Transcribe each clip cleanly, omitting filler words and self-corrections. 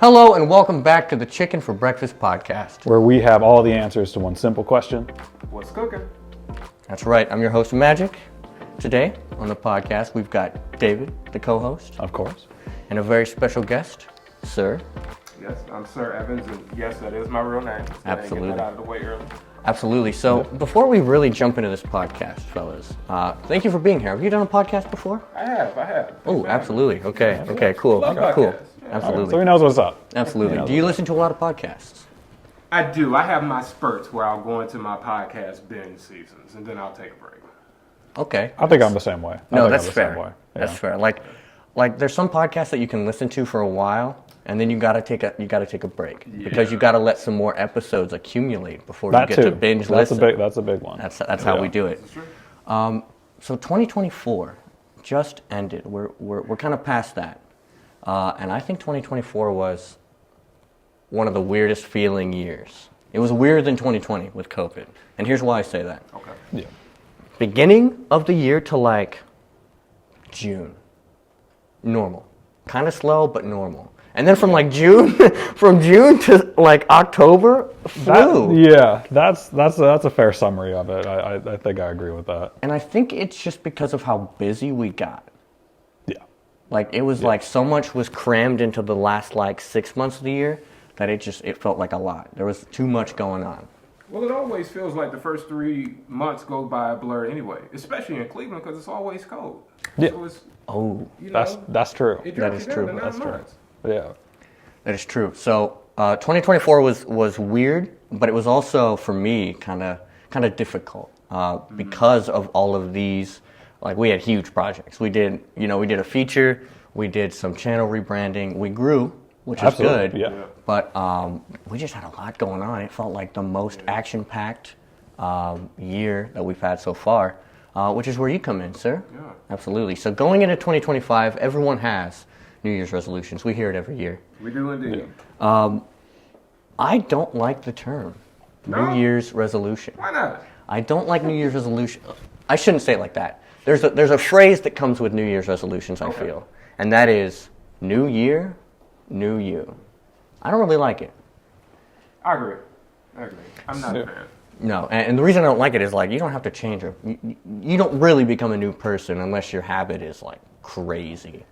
Hello and welcome back to the Chicken for Breakfast podcast. Where we have all the answers to one simple question. What's cooking? That's right, I'm your host Magic. Today on the podcast we've got David, the co-host. Of course. And a very special guest, Sir. Yes, I'm Sir Evans, and yes, that is my real name. So Absolutely. Get that out of the way early. Absolutely. So before we really jump into this podcast, fellas, thank you for being here. Have you done a podcast before? I have. Oh, absolutely. Okay, cool. Love Cool. podcasts. Yeah. Absolutely. So he knows what's up. Absolutely. Do you listen to a lot of podcasts? I do. I have my spurts where I'll go into my podcast binge seasons, and then I'll take a break. Okay. I think I'm the same way. No, that's fair. That's fair. Like there's some podcasts that you can listen to for a while, and then you gotta take a break because you gotta let some more episodes accumulate before you get to binge listen. That's a big one. That's how we do it. So 2024 just ended. We're kind of past that, and I think 2024 was one of the weirdest feeling years. It was weirder than 2020 with COVID, and here's why I say that. Okay. Yeah. Beginning of the year to like June, normal, kind of slow but normal, and then from like June, from June to like October, flu. That's a fair summary of it. I think I agree with that. And I think it's just because of how busy we got. Yeah. Like it was like so much was crammed into the last like 6 months of the year that it felt like a lot. There was too much going on. Well, it always feels like the first 3 months go by a blur anyway, especially in Cleveland because it's always cold. Yeah. So it's, That's true. That is true. That's true. Yeah. That is true. So 2024 was weird, but it was also for me kind of difficult because of all of these. Like we had huge projects. We did a feature. We did some channel rebranding. We grew, which is good. Yeah. But we just had a lot going on. It felt like the most action-packed year that we've had so far, which is where you come in, sir. Yeah. Absolutely. So going into 2025, everyone has New Year's resolutions. We hear it every year. We do indeed. I don't like the term No? New Year's resolution. Why not? I don't like New Year's resolution. I shouldn't say it like that. There's a phrase that comes with New Year's resolutions, I feel, and that is New Year, New You. I don't really like it. I agree. I'm not a fan. No, and the reason I don't like it is like you don't have to change you don't really become a new person unless your habit is like crazy,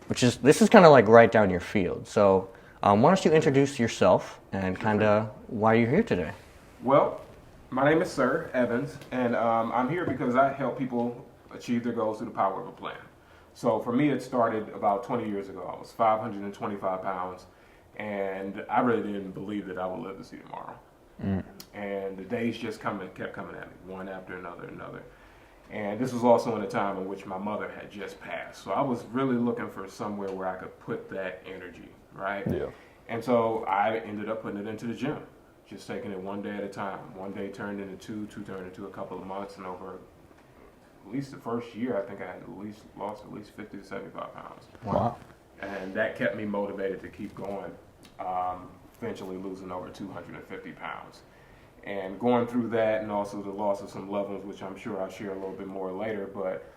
this is kind of like right down your field. So why don't you introduce yourself and kind of why you're here today? Well, my name is Sir Evans, and I'm here because I help people achieve their goals through the power of a plan. So for me, it started about 20 years ago. I was 525 pounds, and I really didn't believe that I would live to see tomorrow. And the days just kept coming at me, one after another. And this was also in a time in which my mother had just passed. So I was really looking for somewhere where I could put that energy, right? Yeah. And so I ended up putting it into the gym, just taking it one day at a time. One day turned into two turned into a couple of months, and over at least the first year, I think I had lost at least 50 to 75 pounds. Wow. And that kept me motivated to keep going, eventually losing over 250 pounds. And going through that, and also the loss of some loved ones, which I'm sure I'll share a little bit more later, but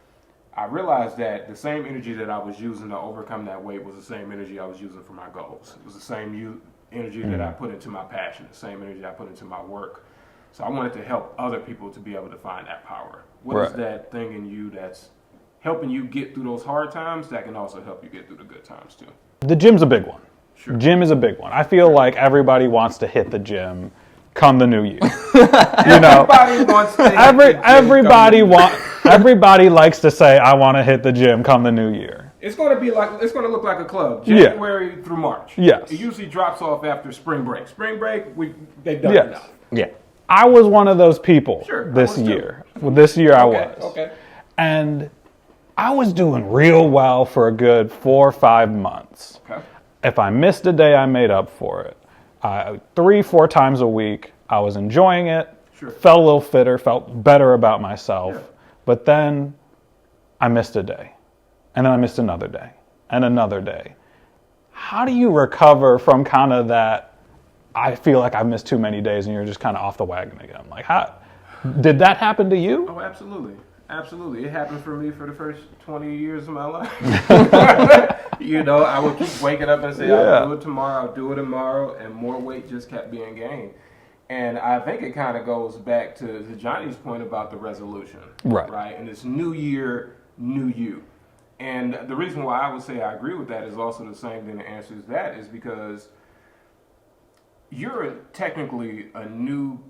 I realized that the same energy that I was using to overcome that weight was the same energy I was using for my goals. It was the same energy that I put into my passion, the same energy I put into my work. So I wanted to help other people to be able to find that power. What is that thing in you that's helping you get through those hard times that can also help you get through the good times too? The gym's a big one. Sure. Gym is a big one. I feel like everybody wants to hit the gym come the new year. Everybody wants to everybody likes to say, I want to hit the gym come the new year. It's going to look like a club, January through March. Yes. It usually drops off after spring break. Spring break, they've done enough. Yeah. I was one of those people this year. Well, this year I was. Okay. And I was doing real well for a good 4 or 5 months. Okay. If I missed a day, I made up for it. 3-4 times a week, I was enjoying it. Sure. Felt a little fitter, felt better about myself. Yeah. But then I missed a day. And then I missed another day. And another day. How do you recover from kind of that, I feel like I've missed too many days and you're just kind of off the wagon again? Like, how did that happen to you? Oh, absolutely. Absolutely. It happened for me for the first 20 years of my life. You know, I would keep waking up and say, Yeah. I'll do it tomorrow, and more weight just kept being gained. And I think it kind of goes back to Johnny's point about the resolution. Right. And this new year, new you. And the reason why I would say I agree with that is also the same thing that answers that is because you're technically a new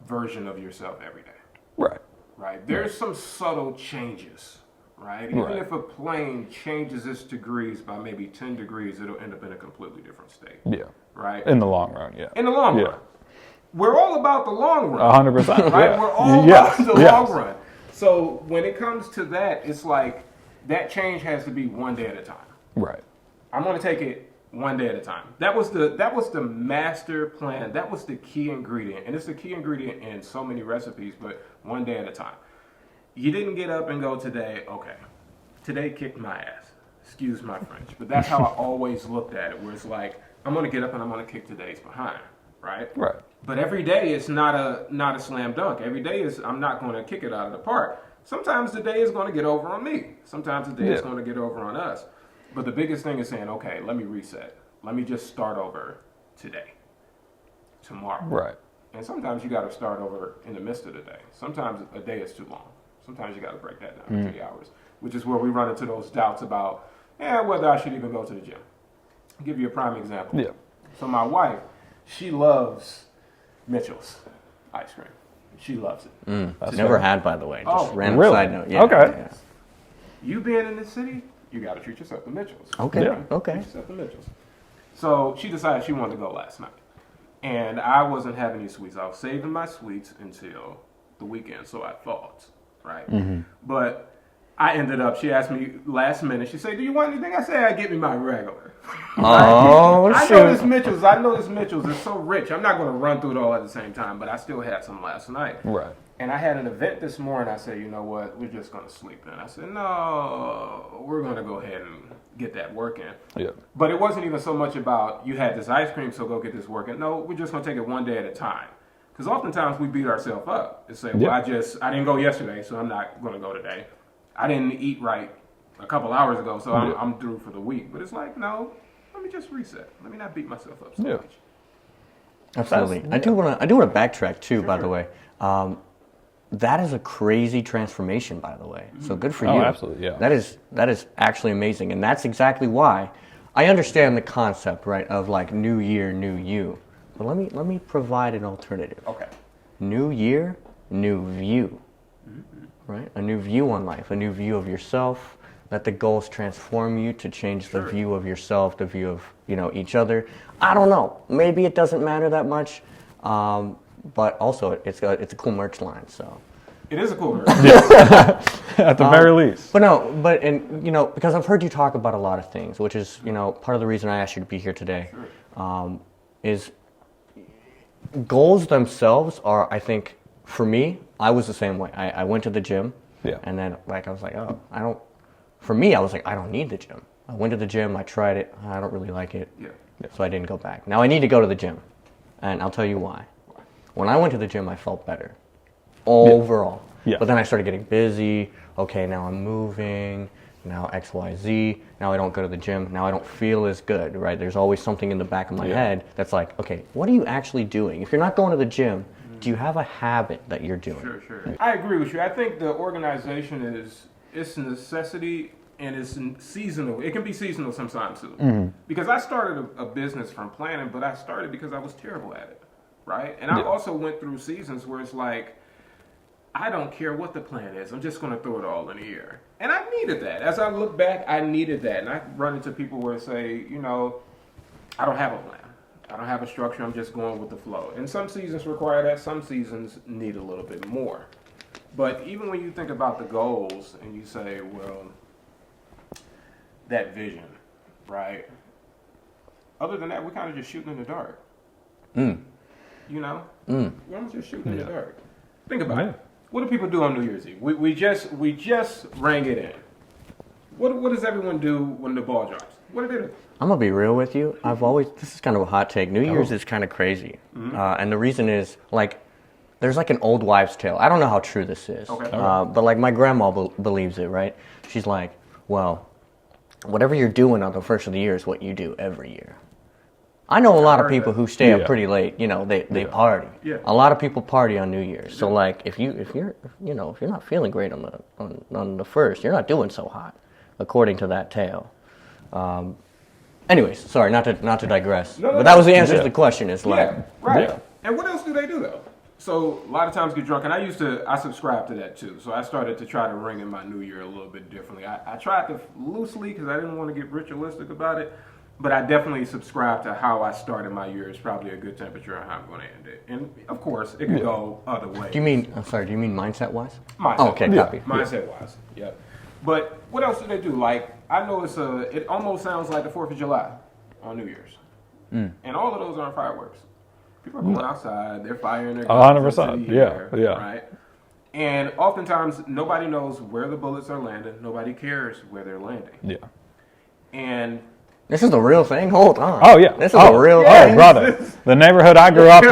version of yourself every day. Right. There's some subtle changes. Right. Even if a plane changes its degrees by maybe 10 degrees, it'll end up in a completely different state. Yeah. Right. In the long run, yeah. In the long run. We're all about the long run. 100%. Right? Yeah. We're all about the long run. So when it comes to that, it's like that change has to be one day at a time. Right. I'm going to take it one day at a time. That was the master plan. That was the key ingredient. And it's the key ingredient in so many recipes, but one day at a time. You didn't get up and go today, okay, today kicked my ass. Excuse my French. But that's how I always looked at it, where it's like, I'm going to get up and I'm going to kick today's behind. Right. But every day it's not a slam dunk. Every day is I'm not going to kick it out of the park. Sometimes the day is going to get over on me. Sometimes the day is going to get over on us. But the biggest thing is saying, okay, let me reset. Let me just start over today, tomorrow. Right. And sometimes you got to start over in the midst of the day. Sometimes a day is too long. Sometimes you got to break that down to 3 hours, which is where we run into those doubts about whether I should even go to the gym. I'll give you a prime example. Yeah. So my wife, she loves Mitchell's ice cream. She loves it. Never had, by the way. Just random really? side note. Yeah, Okay. Yeah. You being in this city, you got to treat yourself to Mitchell's. Okay. Yeah. Okay. Treat yourself to Mitchell's. So she decided she wanted to go last night. And I wasn't having any sweets. I was saving my sweets until the weekend, so I thought, right? But I ended up, she asked me last minute, she said, do you want anything? I said, I get me my regular. Oh, I shoot. know this Mitchell's. It's so rich. I'm not going to run through it all at the same time, but I still had some last night. Right. And I had an event this morning. I said, you know what? We're just going to sleep in. I said, no, we're going to go ahead and get that work in. Yeah. But it wasn't even so much about you had this ice cream, so go get this work in. No, we're just going to take it one day at a time. Because oftentimes we beat ourselves up and say, well, I didn't go yesterday, so I'm not going to go today. I didn't eat right a couple hours ago, so I'm through for the week. But it's like, no, let me just reset. Let me not beat myself up so much. Absolutely. I do want to backtrack too, by the way. That is a crazy transformation, by the way. So good for you. Oh, absolutely, yeah. That is actually amazing, and that's exactly why I understand the concept, right, of like new year, new you. But let me provide an alternative. Okay. New year, new view. Right? A new view on life, a new view of yourself. Let the goals transform you to change the view of yourself, the view of each other. I don't know. Maybe it doesn't matter that much, but also it's a cool merch line. So it is a cool merch. At the very least. But because I've heard you talk about a lot of things, which is part of the reason I asked you to be here today, is goals themselves are, I think, for me, I was the same way. I went to the gym, and then I was like, I don't need the gym. I went to the gym, I tried it, I don't really like it, so I didn't go back. Now I need to go to the gym, and I'll tell you why. When I went to the gym, I felt better, overall. Yeah. But then I started getting busy. Okay, now I'm moving. Now X, Y, Z. Now I don't go to the gym. Now I don't feel as good, right? There's always something in the back of my head that's like, okay, what are you actually doing? If you're not going to the gym, do you have a habit that you're doing? Sure. I agree with you. I think the organization it's a necessity and it's seasonal. It can be seasonal sometimes too. Because I started a business from planning, but I started because I was terrible at it, right? And I also went through seasons where it's like, I don't care what the plan is. I'm just going to throw it all in the air. And I needed that. As I look back, I needed that. And I run into people where say, I don't have a plan. I don't have a structure. I'm just going with the flow. And some seasons require that. Some seasons need a little bit more. But even when you think about the goals and you say, well, that vision, right? Other than that, we're kind of just shooting in the dark. We're just shooting in the dark. Think about it. What do people do on New Year's Eve? We just rang it in. What does everyone do when the ball drops? What do they do? I'm gonna be real with you. This is kind of a hot take. New Year's is kind of crazy, and the reason is there's like an old wives' tale. I don't know how true this is, Okay. but like my grandma believes it. Right? She's like, well, whatever you're doing on the first of the year is what you do every year. I know a lot of people who stay up pretty late. You know, they party. Yeah. A lot of people party on New Year's. So like, if you're not feeling great on the first, you're not doing so hot, according to that tale. Anyways, sorry, not to digress. But that was the answer to the question. It's like, right. Yeah. And what else do they do though? So a lot of times get drunk, and I subscribe to that too. So I started to try to ring in my New Year a little bit differently. I tried to loosely because I didn't want to get ritualistic about it. But I definitely subscribe to how I started my year is probably a good temperature on how I'm going to end it. And of course, it could go other ways. do you mean mindset-wise? Mindset. Oh, okay, copy. Mindset-wise, yeah. But what else do they do? Like, I know it almost sounds like the 4th of July on New Year's. And all of those aren't fireworks. People are going outside, they're firing their guns 100%, into the air, right? And oftentimes, nobody knows where the bullets are landing. Nobody cares where they're landing. Yeah. And This is the real thing? Hold on. Oh, yeah. This is the real Oh, brother. The neighborhood I grew up in.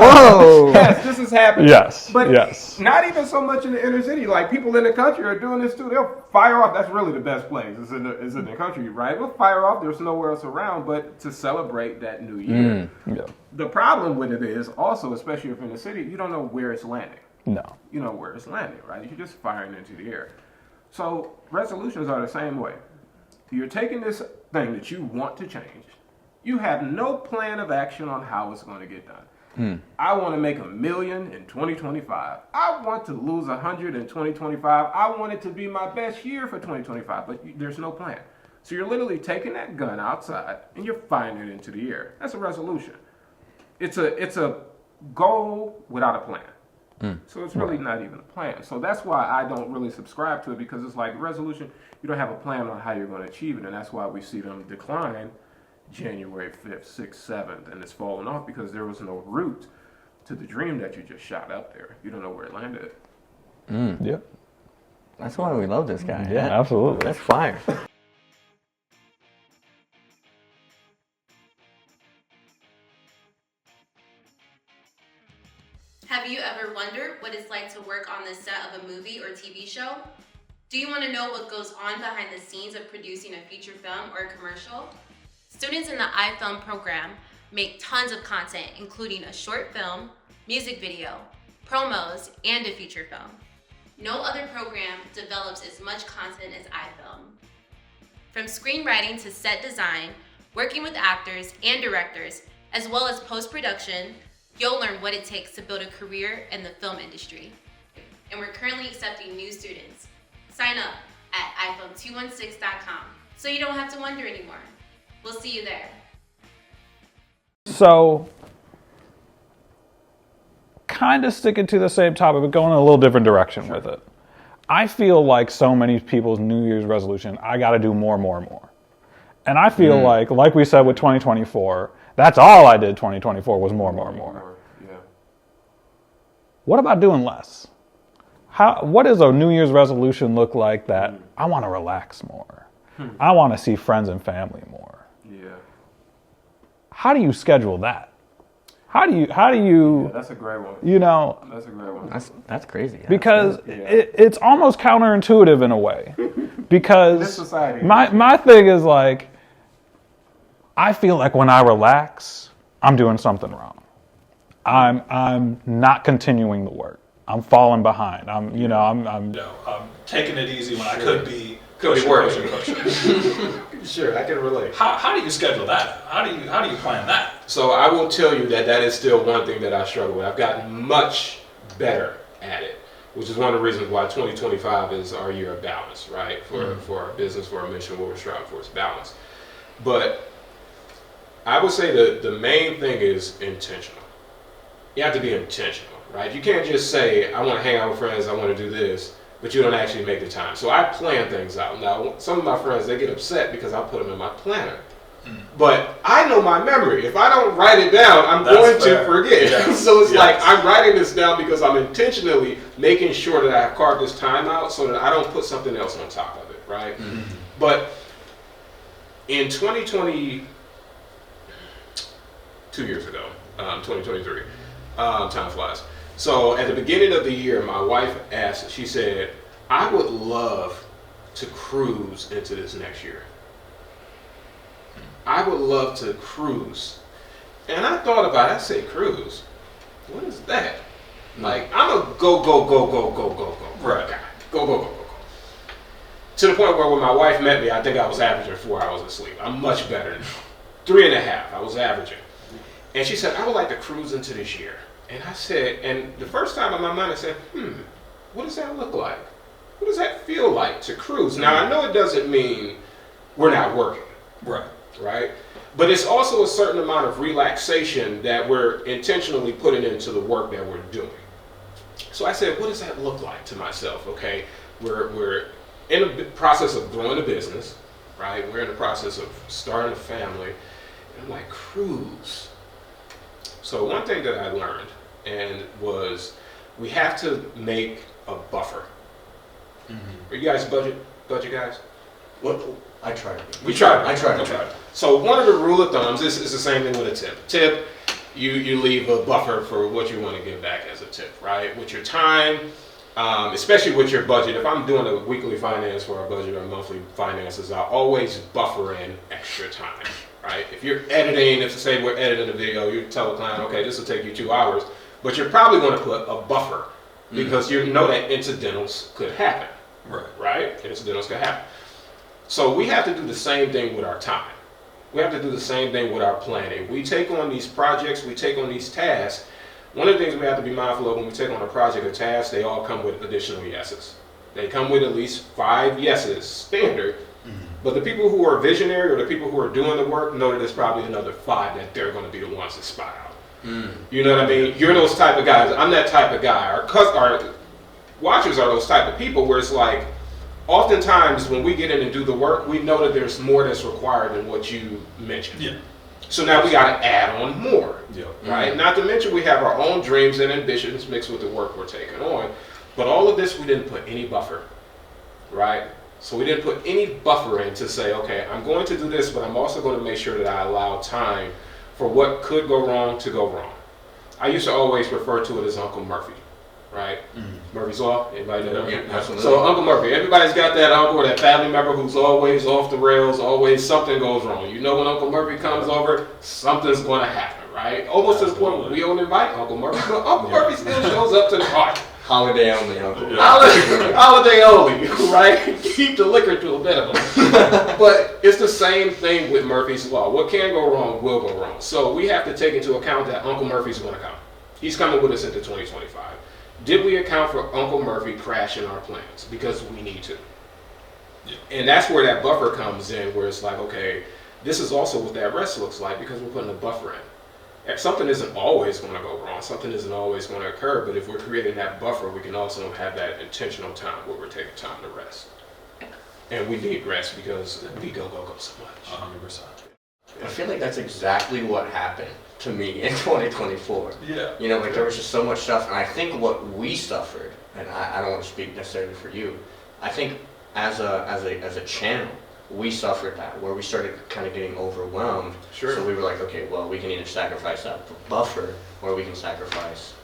Whoa. yes, this is happening. Yes, But yes. not even so much in the inner city. Like, people in the country are doing this too. They'll fire off. That's really the best place is in the country, right? We'll fire off. There's nowhere else around but to celebrate that new year. Yeah. The problem with it is also, especially if you're in the city, you don't know where it's landing. No. You know where it's landing, right? You're just firing into the air. So resolutions are the same way. You're taking this thing that you want to change. You have no plan of action on how it's going to get done. I want to make $1 million in 2025. I want to lose 100 in 2025. I want it to be my best year for 2025, but there's no plan. So you're literally taking that gun outside and you're firing it into the air. That's a resolution. It's a goal without a plan. So it's really not even a plan. So that's why I don't really subscribe to it, because it's like resolution, you don't have a plan on how you're going to achieve it. And that's why we see them decline January 5th, 6th, 7th, and it's falling off because there was no route to the dream that you just shot up there. You don't know where it landed. Yeah. That's why we love this guy. Yeah, absolutely. That's fire. Have you ever wondered what it's like to work on the set of a movie or TV show? Do you want to know what goes on behind the scenes of producing a feature film or a commercial? Students in the iFilm program make tons of content, including a short film, music video, promos, and a feature film. No other program develops as much content as iFilm. From screenwriting to set design, working with actors and directors, as well as post-production, you'll learn what it takes to build a career in the film industry. And we're currently accepting new students. Sign up at iPhone216.com so you don't have to wonder anymore. We'll see you there. So, kind of sticking to the same topic, but going in a little different direction with it. I feel like so many people's New Year's resolution, I got to do more. And I feel like we said with 2024, that's all I did 2024 was more. Yeah. What about doing less? What does a New Year's resolution look like that I want to relax more? I want to see friends and family more. Yeah. How do you schedule that? How do you Yeah, that's a great one. you know, That's a great one. That's crazy. because it's almost counterintuitive in a way. Because This society. my thing is like, I feel like when I relax, I'm doing something wrong. I'm not continuing the work. I'm falling behind. I'm taking it easy when I could be working. pushing. Sure, I can relate. How do you schedule that? How do you plan that? So I will tell you that is still one thing that I struggle with. I've gotten much better at it, which is one of the reasons why 2025 is our year of balance, right? For our business, for our mission, what we're striving for is balance. But I would say the main thing is intentional. You have to be intentional, right? You can't just say, I want to hang out with friends, I want to do this, but you don't actually make the time. So I plan things out. Now, some of my friends, they get upset because I put them in my planner. But I know my memory. If I don't write it down, I'm going to forget. Yeah. So it's like I'm writing this down because I'm intentionally making sure that I have carved this time out so that I don't put something else on top of it, right? But in 2020, 2 years ago, 2023, time flies. So at the beginning of the year, my wife asked, she said, I would love to cruise into this next year. I would love to cruise. And I thought about it, I said, cruise? What is that? Like, I'm a go. Right. Guy. Go. To the point where when my wife met me, I think I was averaging 4 hours of sleep. I'm much better now. 3.5, I was averaging. And she said, I would like to cruise into this year. And I said, and the first time in my mind, I said, what does that look like? What does that feel like to cruise? Now, I know it doesn't mean we're not working. Right? But it's also a certain amount of relaxation that we're intentionally putting into the work that we're doing. So I said, what does that look like to myself? Okay, we're in the process of growing a business, right? We're in the process of starting a family. And I'm like, cruise. So one thing that I learned was we have to make a buffer. Are you guys budget guys? What? I tried. We tried. I tried. So one of the rule of thumbs is the same thing with a tip. Tip, you leave a buffer for what you want to give back as a tip, right? With your time, especially with your budget. If I'm doing a weekly finance for our budget or monthly finances, I always buffer in extra time, right? If you're editing, if say we're editing a video, you tell a client, okay, this will take you 2 hours, but you're probably going to put a buffer because you know that incidentals could happen, right? Incidentals could happen. So we have to do the same thing with our time. We have to do the same thing with our planning. We take on these projects, we take on these tasks. One of the things we have to be mindful of when we take on a project or task, they all come with additional yeses. They come with at least 5 yeses, standard. But the people who are visionary or the people who are doing the work know that there's probably another 5 that they're going to be the ones that spot out. You know what I mean? You're those type of guys. I'm that type of guy. Our watchers are those type of people where it's like, oftentimes when we get in and do the work, we know that there's more that's required than what you mentioned. So now we got to add on more, right? Not to mention we have our own dreams and ambitions mixed with the work we're taking on. But all of this, we didn't put any buffer, right? So we didn't put any buffer in to say, okay, I'm going to do this, but I'm also going to make sure that I allow time for what could go wrong to go wrong. I used to always refer to it as Uncle Murphy. Right? Murphy's Law. Anybody know that? Yeah, absolutely. So Uncle Murphy, everybody's got that uncle or that family member who's always off the rails, always something goes wrong. You know when Uncle Murphy comes over, something's going to happen, right? Almost to the point where we don't invite Uncle Murphy, but Uncle Murphy still shows up to the party. Holiday only, Uncle. Holiday only, right? Keep the liquor to a minimum. But it's the same thing with Murphy's Law. What can go wrong will go wrong. So we have to take into account that Uncle Murphy's going to come. He's coming with us into 2025. Did we account for Uncle Murphy crashing our plans? Because we need to. And that's where that buffer comes in, where it's like, okay, this is also what that rest looks like because we're putting a buffer in. Something isn't always going to go wrong. Something isn't always going to occur. But if we're creating that buffer, we can also have that intentional time where we're taking time to rest. And we need rest because we go so much. 100%. I feel like that's exactly what happened to me in 2024. You know, like there was just so much stuff, and I think what we suffered, and I don't want to speak necessarily for you, I think as a channel, we suffered that, where we started kind of getting overwhelmed. So we were like, okay, well, we can either sacrifice that buffer, or we can sacrifice,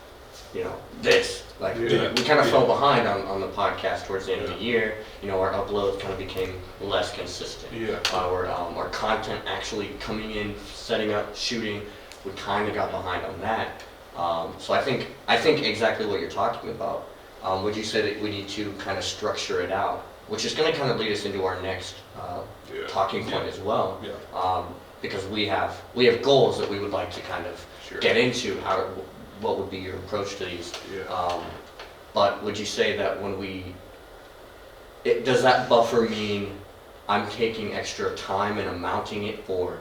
you know, this. Like we kind of fell behind on the podcast towards the end of the year. You know, our uploads kind of became less consistent. Our content actually coming in, setting up, shooting, we kind of got behind on that. So I think exactly what you're talking about. Would you say that we need to kind of structure it out, which is going to kind of lead us into our next talking point as well, because we have goals that we would like to kind of get into. What would be your approach to these? But would you say that when does that buffer mean I'm taking extra time and amounting it for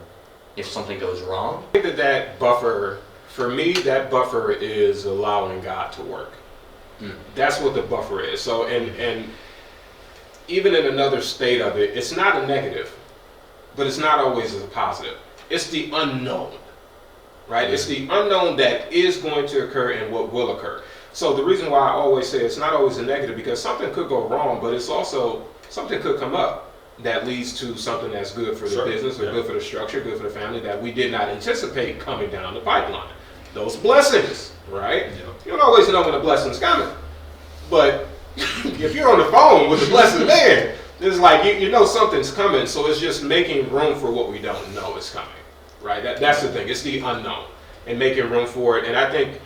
if something goes wrong? I think that buffer, for me, that buffer is allowing God to work. That's what the buffer is. So, and even in another state of it, it's not a negative, but it's not always a positive. It's the unknown, right? It's the unknown that is going to occur and what will occur. So the reason why I always say it's not always a negative, because something could go wrong, but it's also, something could come up that leads to something that's good for the business or good for the structure, good for the family that we did not anticipate coming down the pipeline. Those blessings, right? You don't always know when a blessing's coming, but if you're on the phone with the blessed man, It's like you know something's coming, so it's just making room for what we don't know is coming, right? That's the thing. It's the unknown and making room for it. And I think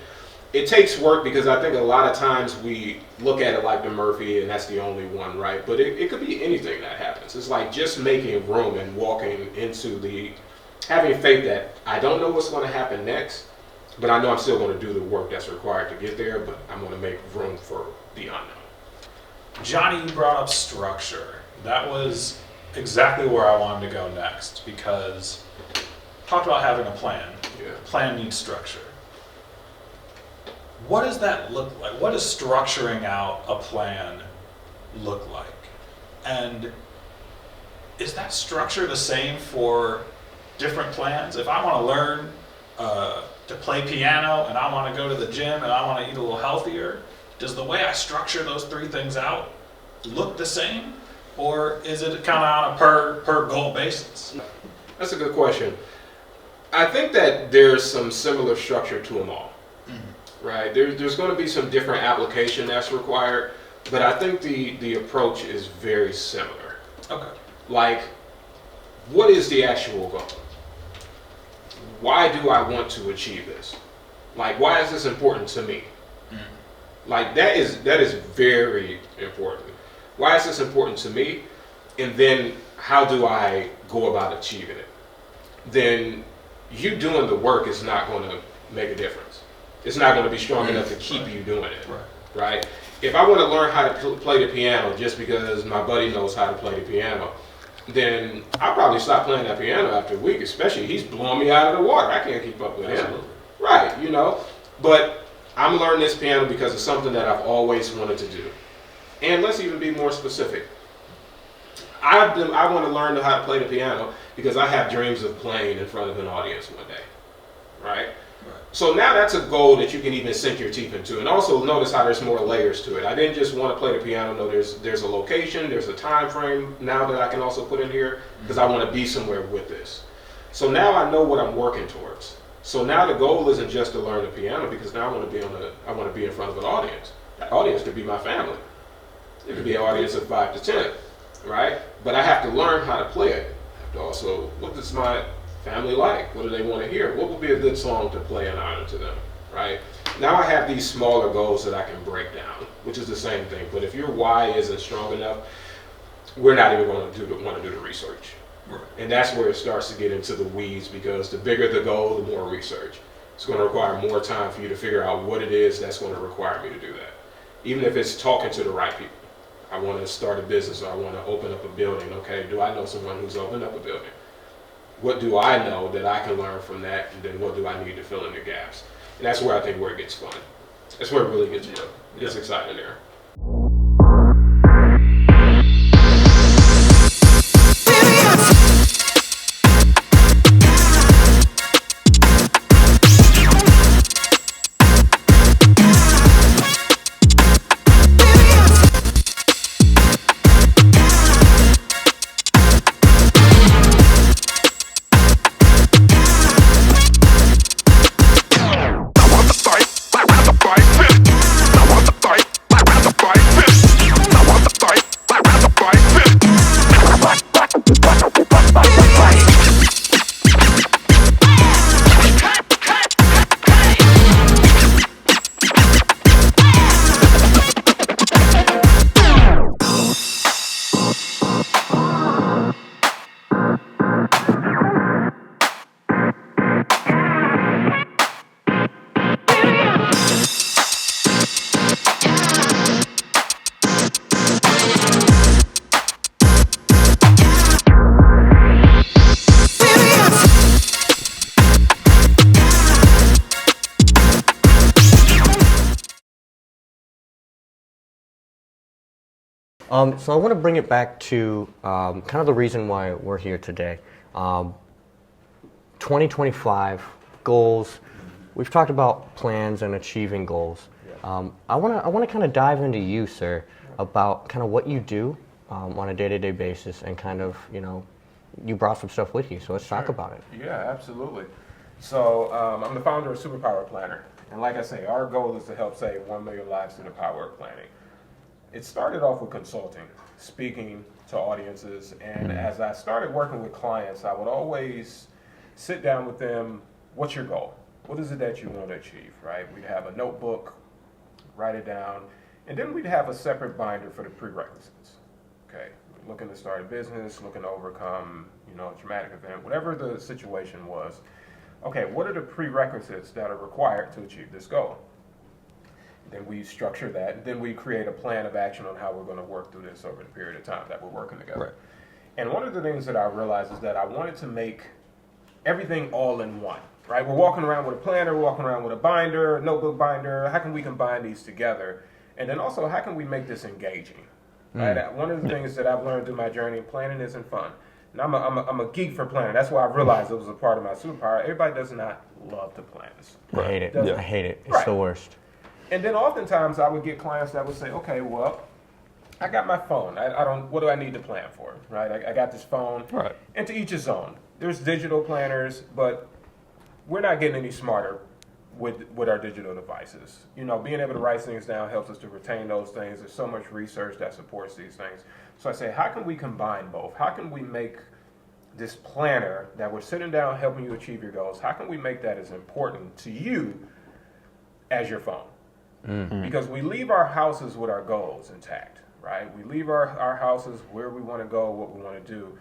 it takes work because I think a lot of times we look at it like the Murphy and that's the only one, right? But it could be anything that happens. It's like just making room and walking into having faith that I don't know what's going to happen next, but I know I'm still going to do the work that's required to get there, but I'm going to make room for the unknown. Johnny, you brought up structure. That was exactly where I wanted to go next because talked about having a plan. Yeah. Plan needs structure. What does that look like? What does structuring out a plan look like? And is that structure the same for different plans? If I want to learn to play piano and I want to go to the gym and I want to eat a little healthier, does the way I structure those three things out look the same? Or is it kind of on a per goal basis? That's a good question. I think that there's some similar structure to them all, right? There's going to be some different application that's required, but I think the approach is very similar. Okay. Like, what is the actual goal? Why do I want to achieve this? Like, why is this important to me? Like, that is very important. Why is this important to me? And then how do I go about achieving it? Then you doing the work is not going to make a difference. It's not going to be strong enough to keep you doing it, right? If I want to learn how to play the piano just because my buddy knows how to play the piano, then I'll probably stop playing that piano after a week, especially he's blowing me out of the water. I can't keep up with him. Right, you know. But I'm learning this piano because it's something that I've always wanted to do. And let's even be more specific. I want to learn how to play the piano because I have dreams of playing in front of an audience one day, right? So now that's a goal that you can even sink your teeth into. And also notice how there's more layers to it. I didn't just want to play the piano. No, there's a location, there's a time frame now that I can also put in here because I want to be somewhere with this. So now I know what I'm working towards. So now the goal isn't just to learn the piano because now I want to be in front of an audience. That audience could be my family. It could be an audience of 5 to 10, right? But I have to learn how to play it. I have to also, what does my family like? What do they want to hear? What would be a good song to play in honor to them, right? Now I have these smaller goals that I can break down, which is the same thing. But if your why isn't strong enough, we're not even going to want to do the research. Right. And that's where it starts to get into the weeds because the bigger the goal, the more research. It's going to require more time for you to figure out what it is that's going to require me to do that. Even if it's talking to the right people. I want to start a business or I want to open up a building. Okay, do I know someone who's opened up a building? What do I know that I can learn from that? And then what do I need to fill in the gaps? And that's where I think where it gets fun. That's where it really gets fun. It's exciting there. So I want to bring it back to kind of the reason why we're here today. 2025 goals. We've talked about plans and achieving goals. I want to kind of dive into you, sir, about kind of what you do on a day-to-day basis and kind of, you brought some stuff with you, so let's talk about it. Yeah, absolutely. So I'm the founder of Superpower Planner. And like I say, our goal is to help save 1 million lives through the power of planning. It started off with consulting, speaking, to audiences. And as I started working with clients, I would always sit down with them. What's your goal? What is it that you want to achieve, right? We'd have a notebook, write it down, and then we'd have a separate binder for the prerequisites. Okay, looking to start a business, looking to overcome, a traumatic event, whatever the situation was. Okay, what are the prerequisites that are required to achieve this goal? Then we structure that, and then we create a plan of action on how we're going to work through this over the period of time that we're working together. Right. And one of the things that I realized is that I wanted to make everything all in one, right? We're walking around with a planner, we're walking around with a binder, notebook binder. How can we combine these together? And then also, how can we make this engaging? Right? One of the things that I've learned through my journey, planning isn't fun. And I'm a geek for planning. That's why I realized it was a part of my superpower. Everybody does not love to plan. I hate it. Doesn't- I hate it. It's Right. the worst. And then oftentimes I would get clients that would say, okay, well, I got my phone. I don't. What do I need to plan for? Right? I got this phone. Right. And to each his own. There's digital planners, but we're not getting any smarter with our digital devices. Being able to write things down helps us to retain those things. There's so much research that supports these things. So I say, how can we combine both? How can we make this planner that we're sitting down helping you achieve your goals, how can we make that as important to you as your phone? Mm-hmm. Because we leave our houses with our goals intact, right? We leave our houses where we want to go, what we want to do,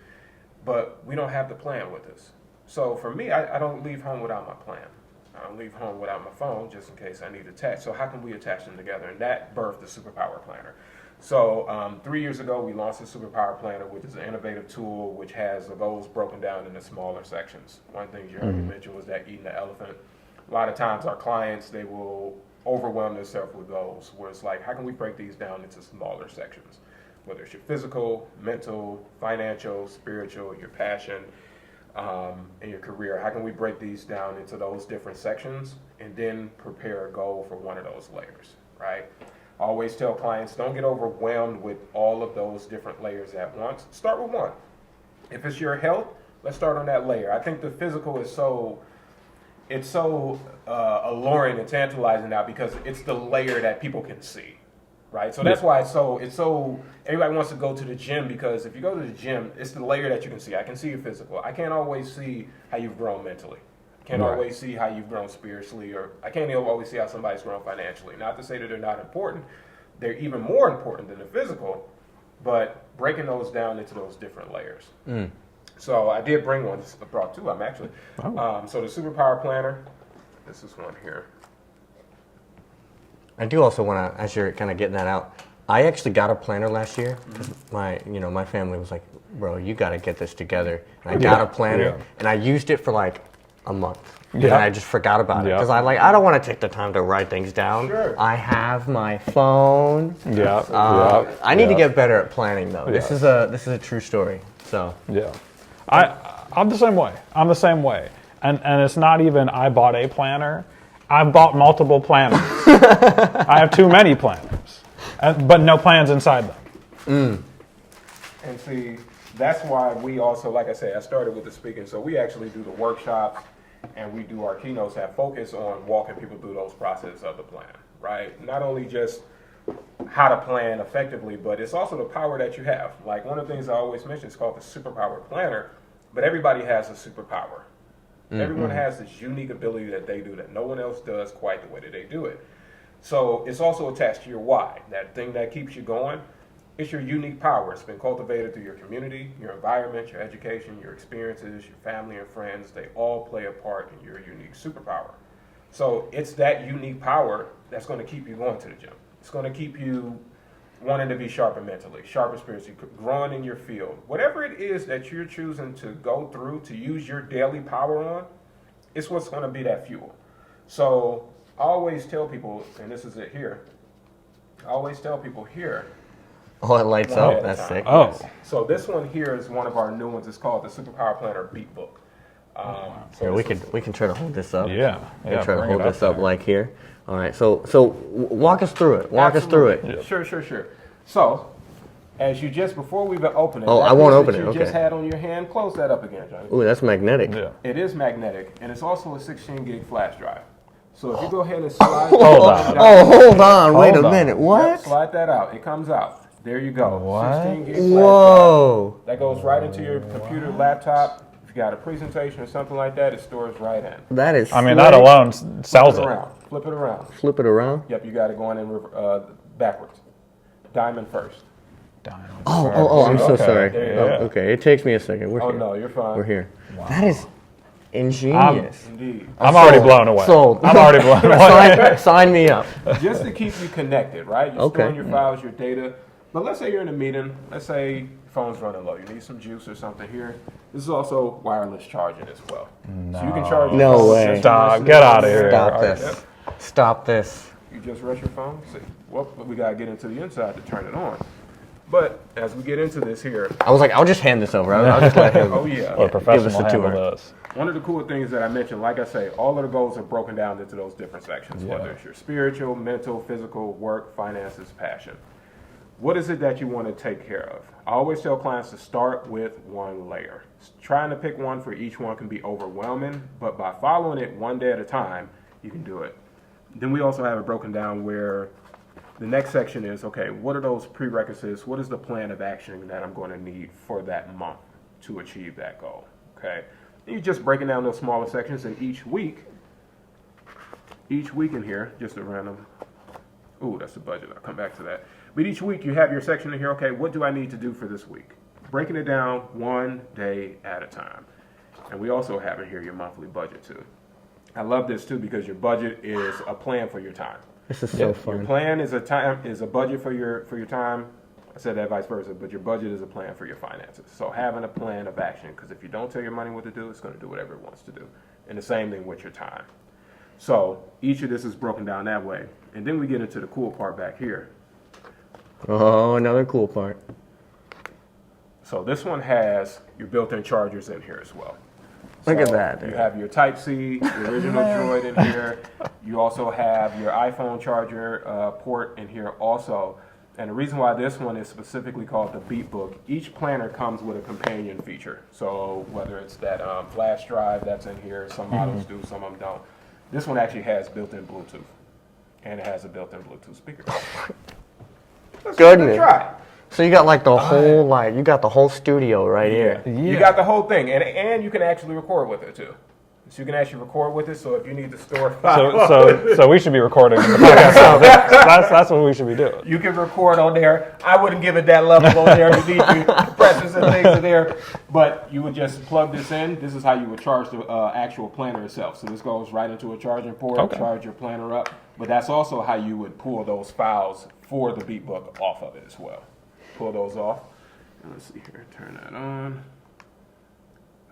but we don't have the plan with us. So for me, I don't leave home without my plan. I don't leave home without my phone just in case I need to attach. So how can we attach them together? And that birthed the Superpower Planner. So 3 years ago, we launched the Superpower Planner, which is an innovative tool which has the goals broken down into smaller sections. One thing you heard me mention was that eating the elephant. A lot of times our clients, they will overwhelm themselves with goals, where it's like, how can we break these down into smaller sections? Whether it's your physical, mental, financial, spiritual, your passion, and your career. How can we break these down into those different sections and then prepare a goal for one of those layers, right? I always tell clients, don't get overwhelmed with all of those different layers at once. Start with one. If it's your health, let's start on that layer. I think the physical is so alluring and tantalizing now because it's the layer that people can see, right? So that's why it's so everybody wants to go to the gym, because if you go to the gym, it's the layer that you can see. I can see your physical. I can't always see how you've grown mentally. Can't always see how you've grown spiritually, or I can't always see how somebody's grown financially. Not to say that they're not important. They're even more important than the physical, but breaking those down into those different layers. So I did bring one. I brought two of them, actually. So the Superpower Planner, this is one here. I do also want to, as you're kind of getting that out, I actually got a planner last year because my family was like, bro, you got to get this together. And I got a planner, and I used it for like a month. And I just forgot about it because I don't want to take the time to write things down. Sure. I have my phone. I need to get better at planning though. This is a true story. So I'm the same way. And it's not even I bought a planner. I've bought multiple planners. I have too many planners, but no plans inside them. And see, that's why we also, like I said, I started with the speaking. So we actually do the workshops and we do our keynotes that focus on walking people through those processes of the plan, right? Not only just how to plan effectively, but it's also the power that you have. Like one of the things I always mention is called the Superpower Planner, but everybody has a superpower. Everyone has this unique ability that they do that no one else does quite the way that they do it. So it's also attached to your why, that thing that keeps you going. It's your unique power. It's been cultivated through your community, your environment, your education, your experiences, your family and friends. They all play a part in your unique superpower. So it's that unique power that's going to keep you going to the gym. It's going to keep you wanting to be sharper mentally, sharper spiritually, growing in your field. Whatever it is that you're choosing to go through, to use your daily power on, it's what's going to be that fuel. So I always tell people, and this is it here, oh, it lights up. That's sick. Oh. So this one here is one of our new ones. It's called the Superpower Planner Beat Book. Here, we can try to hold this up. Yeah. Try to bring hold it up this up there. like here. All right. So walk us through it. Walk us through it. Sure. So, as you just, before we even open it, Oh, that I won't piece open that it, you okay. just had on your hand, close that up again, Johnny. Ooh, that's magnetic. Yeah. It is magnetic, and it's also a 16 gig flash drive. So if you go ahead and slide Hold on. Oh, hold on. Wait a Hold on. minute. What? Slide that out. It comes out. There you go. What? 16 gig flash drive. Whoa. That goes right into your computer, laptop. If you got a presentation or something like that, it stores right in. That is I mean, that slick. alone sells Flip it it. around. Flip it around. Flip it around. Yep, you got it going in backwards. Diamond first. Oh, I'm so Okay. sorry. There you Oh, go. okay, it takes me a second. We're Oh here. no, you're fine. We're here. That is ingenious. Indeed. I'm already Sold. blown away. Sold. I'm already blown away. Sign me up. Just to keep you connected, right? You're Okay. storing your files, your data. But let's say you're in a meeting. Let's say your phone's running low. You need some juice or something here. This is also wireless charging as well. So you can charge your No phone way. just Stop. from Get outta listening. here. Stop All right. this. Stop this. You just rush your phone. See, well, we gotta get into the inside to turn it on. But as we get into this here, I was like, I'll just hand this over. I'll just let him. oh yeah, Or a professional Give us a handle tour. this. one of the cool things that I mentioned, like I say, all of the goals are broken down into those different sections, whether it's your spiritual, mental, physical, work, finances, passion. What is it that you want to take care of? I always tell clients to start with one layer. Trying to pick one for each one can be overwhelming, but by following it one day at a time, you can do it. Then we also have it broken down where the next section is, okay, what are those prerequisites? What is the plan of action that I'm going to need for that month to achieve that goal? Okay. And you're just breaking down those smaller sections, and each week in here, just a random, ooh, that's the budget. I'll come back to that. But each week you have your section in here, okay, what do I need to do for this week? Breaking it down one day at a time. And we also have in here your monthly budget too. I love this too because your budget is a plan for your time. This is so Your fun. plan is a budget for your time. I said that vice versa, but your budget is a plan for your finances. So having a plan of action, because if you don't tell your money what to do, it's going to do whatever it wants to do. And the same thing with your time. So each of this is broken down that way. And then we get into the cool part back here. Oh, another cool part. So this one has your built-in chargers in here as well. Look at So that. You have your Type-C, the original Droid in here. You also have your iPhone charger port in here also. And the reason why this one is specifically called the BeatBook, each planner comes with a companion feature. So whether it's that flash drive that's in here, some models do, some of them don't. This one actually has built-in Bluetooth, and it has a built-in Bluetooth speaker. Let's Goodness. try it. So you got like the whole you got the whole studio right here. You got the whole thing, and you can actually record with it too. So you can actually record with it. So if you need to store files, So we should be recording the podcast. That's what we should be doing. you can record on there. I wouldn't give it that level on there. You need your compressors and things in there, but you would just plug this in. This is how you would charge the actual planner itself. So this goes right into a charging port, Okay. charge your planner up. But that's also how you would pull those files for the BeatBook off of it as well. Pull those off. And let's see here. Turn that on.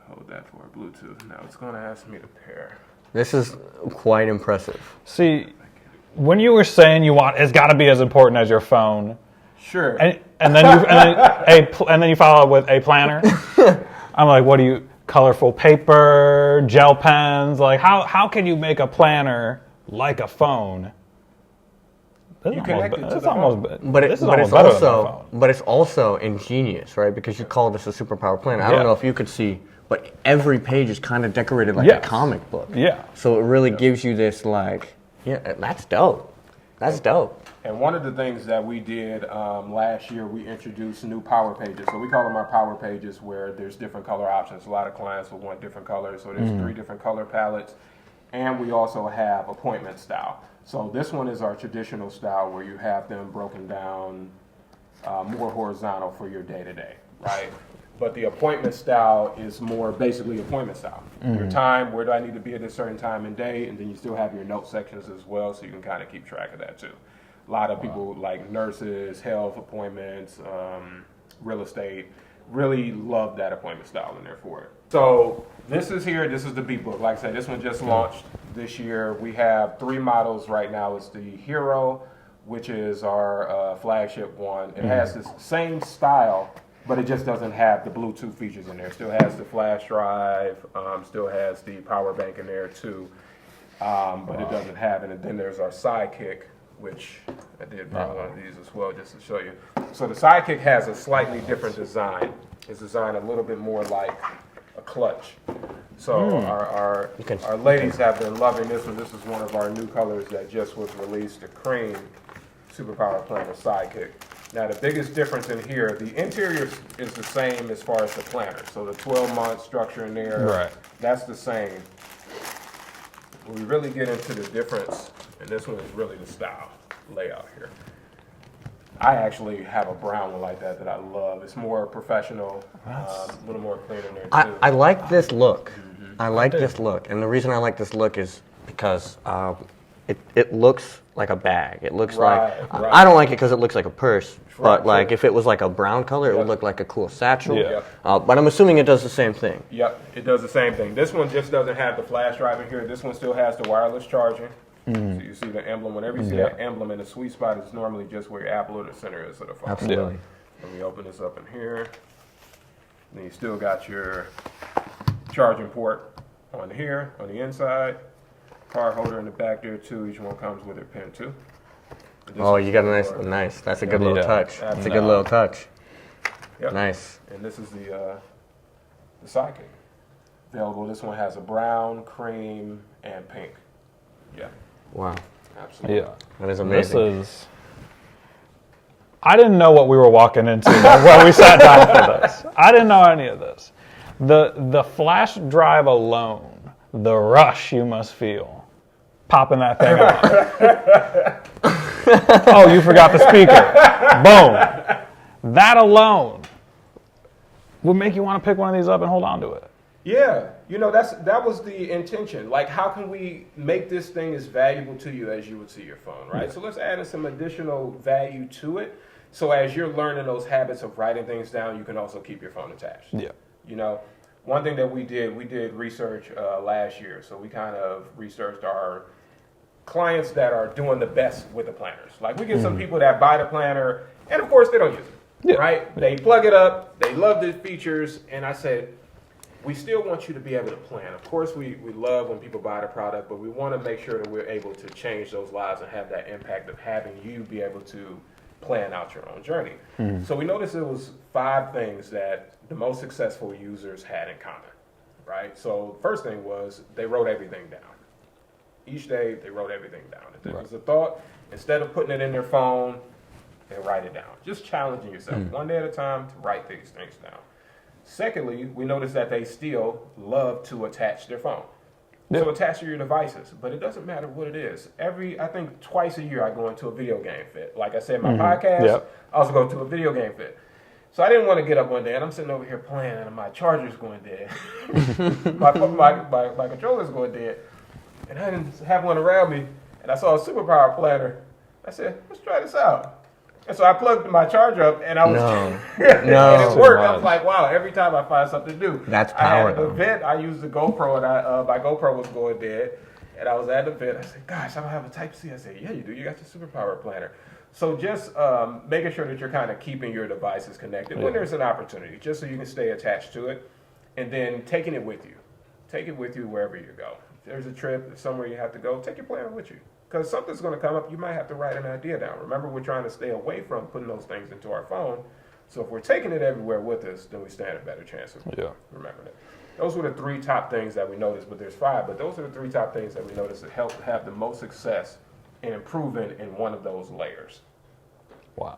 Hold that for Bluetooth. Now it's going to ask me to pair. This is quite impressive. See, when you were saying it's got to be as important as your phone, Sure. and then you follow up with a planner. I'm like, what do you? Colorful paper, gel pens. Like, how can you make a planner like a phone? You connect it to the phone. But this is it's almost better than a also phone. but it's also ingenious, right? Because you call this a superpower planner. I don't Yeah. know if you could see, but every page is kind of decorated like Yes. a comic book. Yeah. So it really gives you this that's dope. That's dope. And one of the things that we did last year, we introduced new power pages. So we call them our power pages where there's different color options. A lot of clients will want different colors. So there's 3 different color palettes. And we also have appointment style. So this one is our traditional style where you have them broken down more horizontal for your day-to-day, right? But the appointment style is more basically appointment style. Your time, where do I need to be at this certain time and day? And then you still have your note sections as well, so you can kind of keep track of that too. A lot of people like nurses, health appointments, real estate, really love that appointment style in there for it. So this is here, this is the BeatBook. Like I said, this one just launched this year. We have 3 models right now. It's the Hero, which is our flagship one. It has this same style, but it just doesn't have the Bluetooth features in there. It still has the flash drive, still has the power bank in there too, but it doesn't have it. And then there's our Sidekick, which I did bring one of these as well just to show you. So the Sidekick has a slightly different design. It's designed a little bit more like a clutch. So our ladies have been loving this one. This is one of our new colors that just was released, the cream Superpower Planner Sidekick. Now the biggest difference in here, the interior is the same as far as the planner. So the 12-month structure in there, Right. that's the same. When we really get into the difference, and this one is really the style layout here. I actually have a brown one like that I love. It's more professional, a little more clean in there too. I like this look. I like this look, and the reason I like this look is because it looks like a bag. It looks Right, like right. I don't like it because it looks like a purse. Right, But like sure. if it was like a brown color, it Yeah. would look like a cool satchel. Yeah. But I'm assuming it does the same thing. Yep, it does the same thing. This one just doesn't have the flash drive in here. This one still has the wireless charging. So you see the emblem. Whenever you see that emblem in the sweet spot, it's normally just where your Apple or the center is of the phone. Absolutely. And we open this up in here. Then you still got your charging port on here, on the inside. Card holder in the back there too. Each one comes with a pin too. And this Oh, is you got a for- nice. That's a good Yeah. little touch. That's a good No. little touch. Yep. Nice. And this is the sidekick. Available. This one has a brown, cream, and pink. Yeah, Wow. absolutely. Yeah. That is This amazing. is. I didn't know what we were walking into when we sat down for this. I didn't know any of this. The flash drive alone, the rush you must feel, popping that thing out. Oh, you forgot the speaker. Boom. That alone would make you want to pick one of these up and hold on to it. Yeah, that was the intention. Like, how can we make this thing as valuable to you as you would see your phone, right? So let's add in some additional value to it. So as you're learning those habits of writing things down, you can also keep your phone attached. Yeah. One thing that we did research last year. So we kind of researched our clients that are doing the best with the planners. Like, we get some people that buy the planner, and of course they don't use it, Yeah. right? They plug it up, they love the features, and I said, we still want you to be able to plan. Of course, we love when people buy the product, but we want to make sure that we're able to change those lives and have that impact of having you be able to plan out your own journey. So we noticed it was 5 things that the most successful users had in common, right? So the first thing was they wrote everything down. Each day, they wrote everything down. If there was a thought, instead of putting it in their phone, they write it down. Just challenging yourself one day at a time to write these things down. Secondly, we noticed that they still love to attach their phone. So attach to your devices, but it doesn't matter what it is. I think twice a year I go into a video game fit. Like I said, my podcast, Yep. I also go to a video game fit. So I didn't want to get up one day and I'm sitting over here playing and my charger's going dead. my controller's going dead. And I didn't have one around me. And I saw a Superpower planner. I said, let's try this out. And so I plugged my charger up, and I was No. and No. it worked. I was like, wow! Every time I find something to do, That's I power, had an though. event. I used the GoPro, and my GoPro was going dead, and I was at an event. I said, gosh, I don't have a Type C. I said, yeah, you do. You got the Superpower planner. So just making sure that you're kind of keeping your devices connected when there's an opportunity, just so you can stay attached to it, and then taking it with you. Take it with you wherever you go. If there's a trip, if somewhere you have to go, take your planner with you. Because something's going to come up, you might have to write an idea down. Remember, we're trying to stay away from putting those things into our phone. So if we're taking it everywhere with us, then we stand a better chance of remembering it. Those were the 3 top things that we noticed, but there's 5. But those are the 3 top things that we noticed that help have the most success in improving in one of those layers. Wow.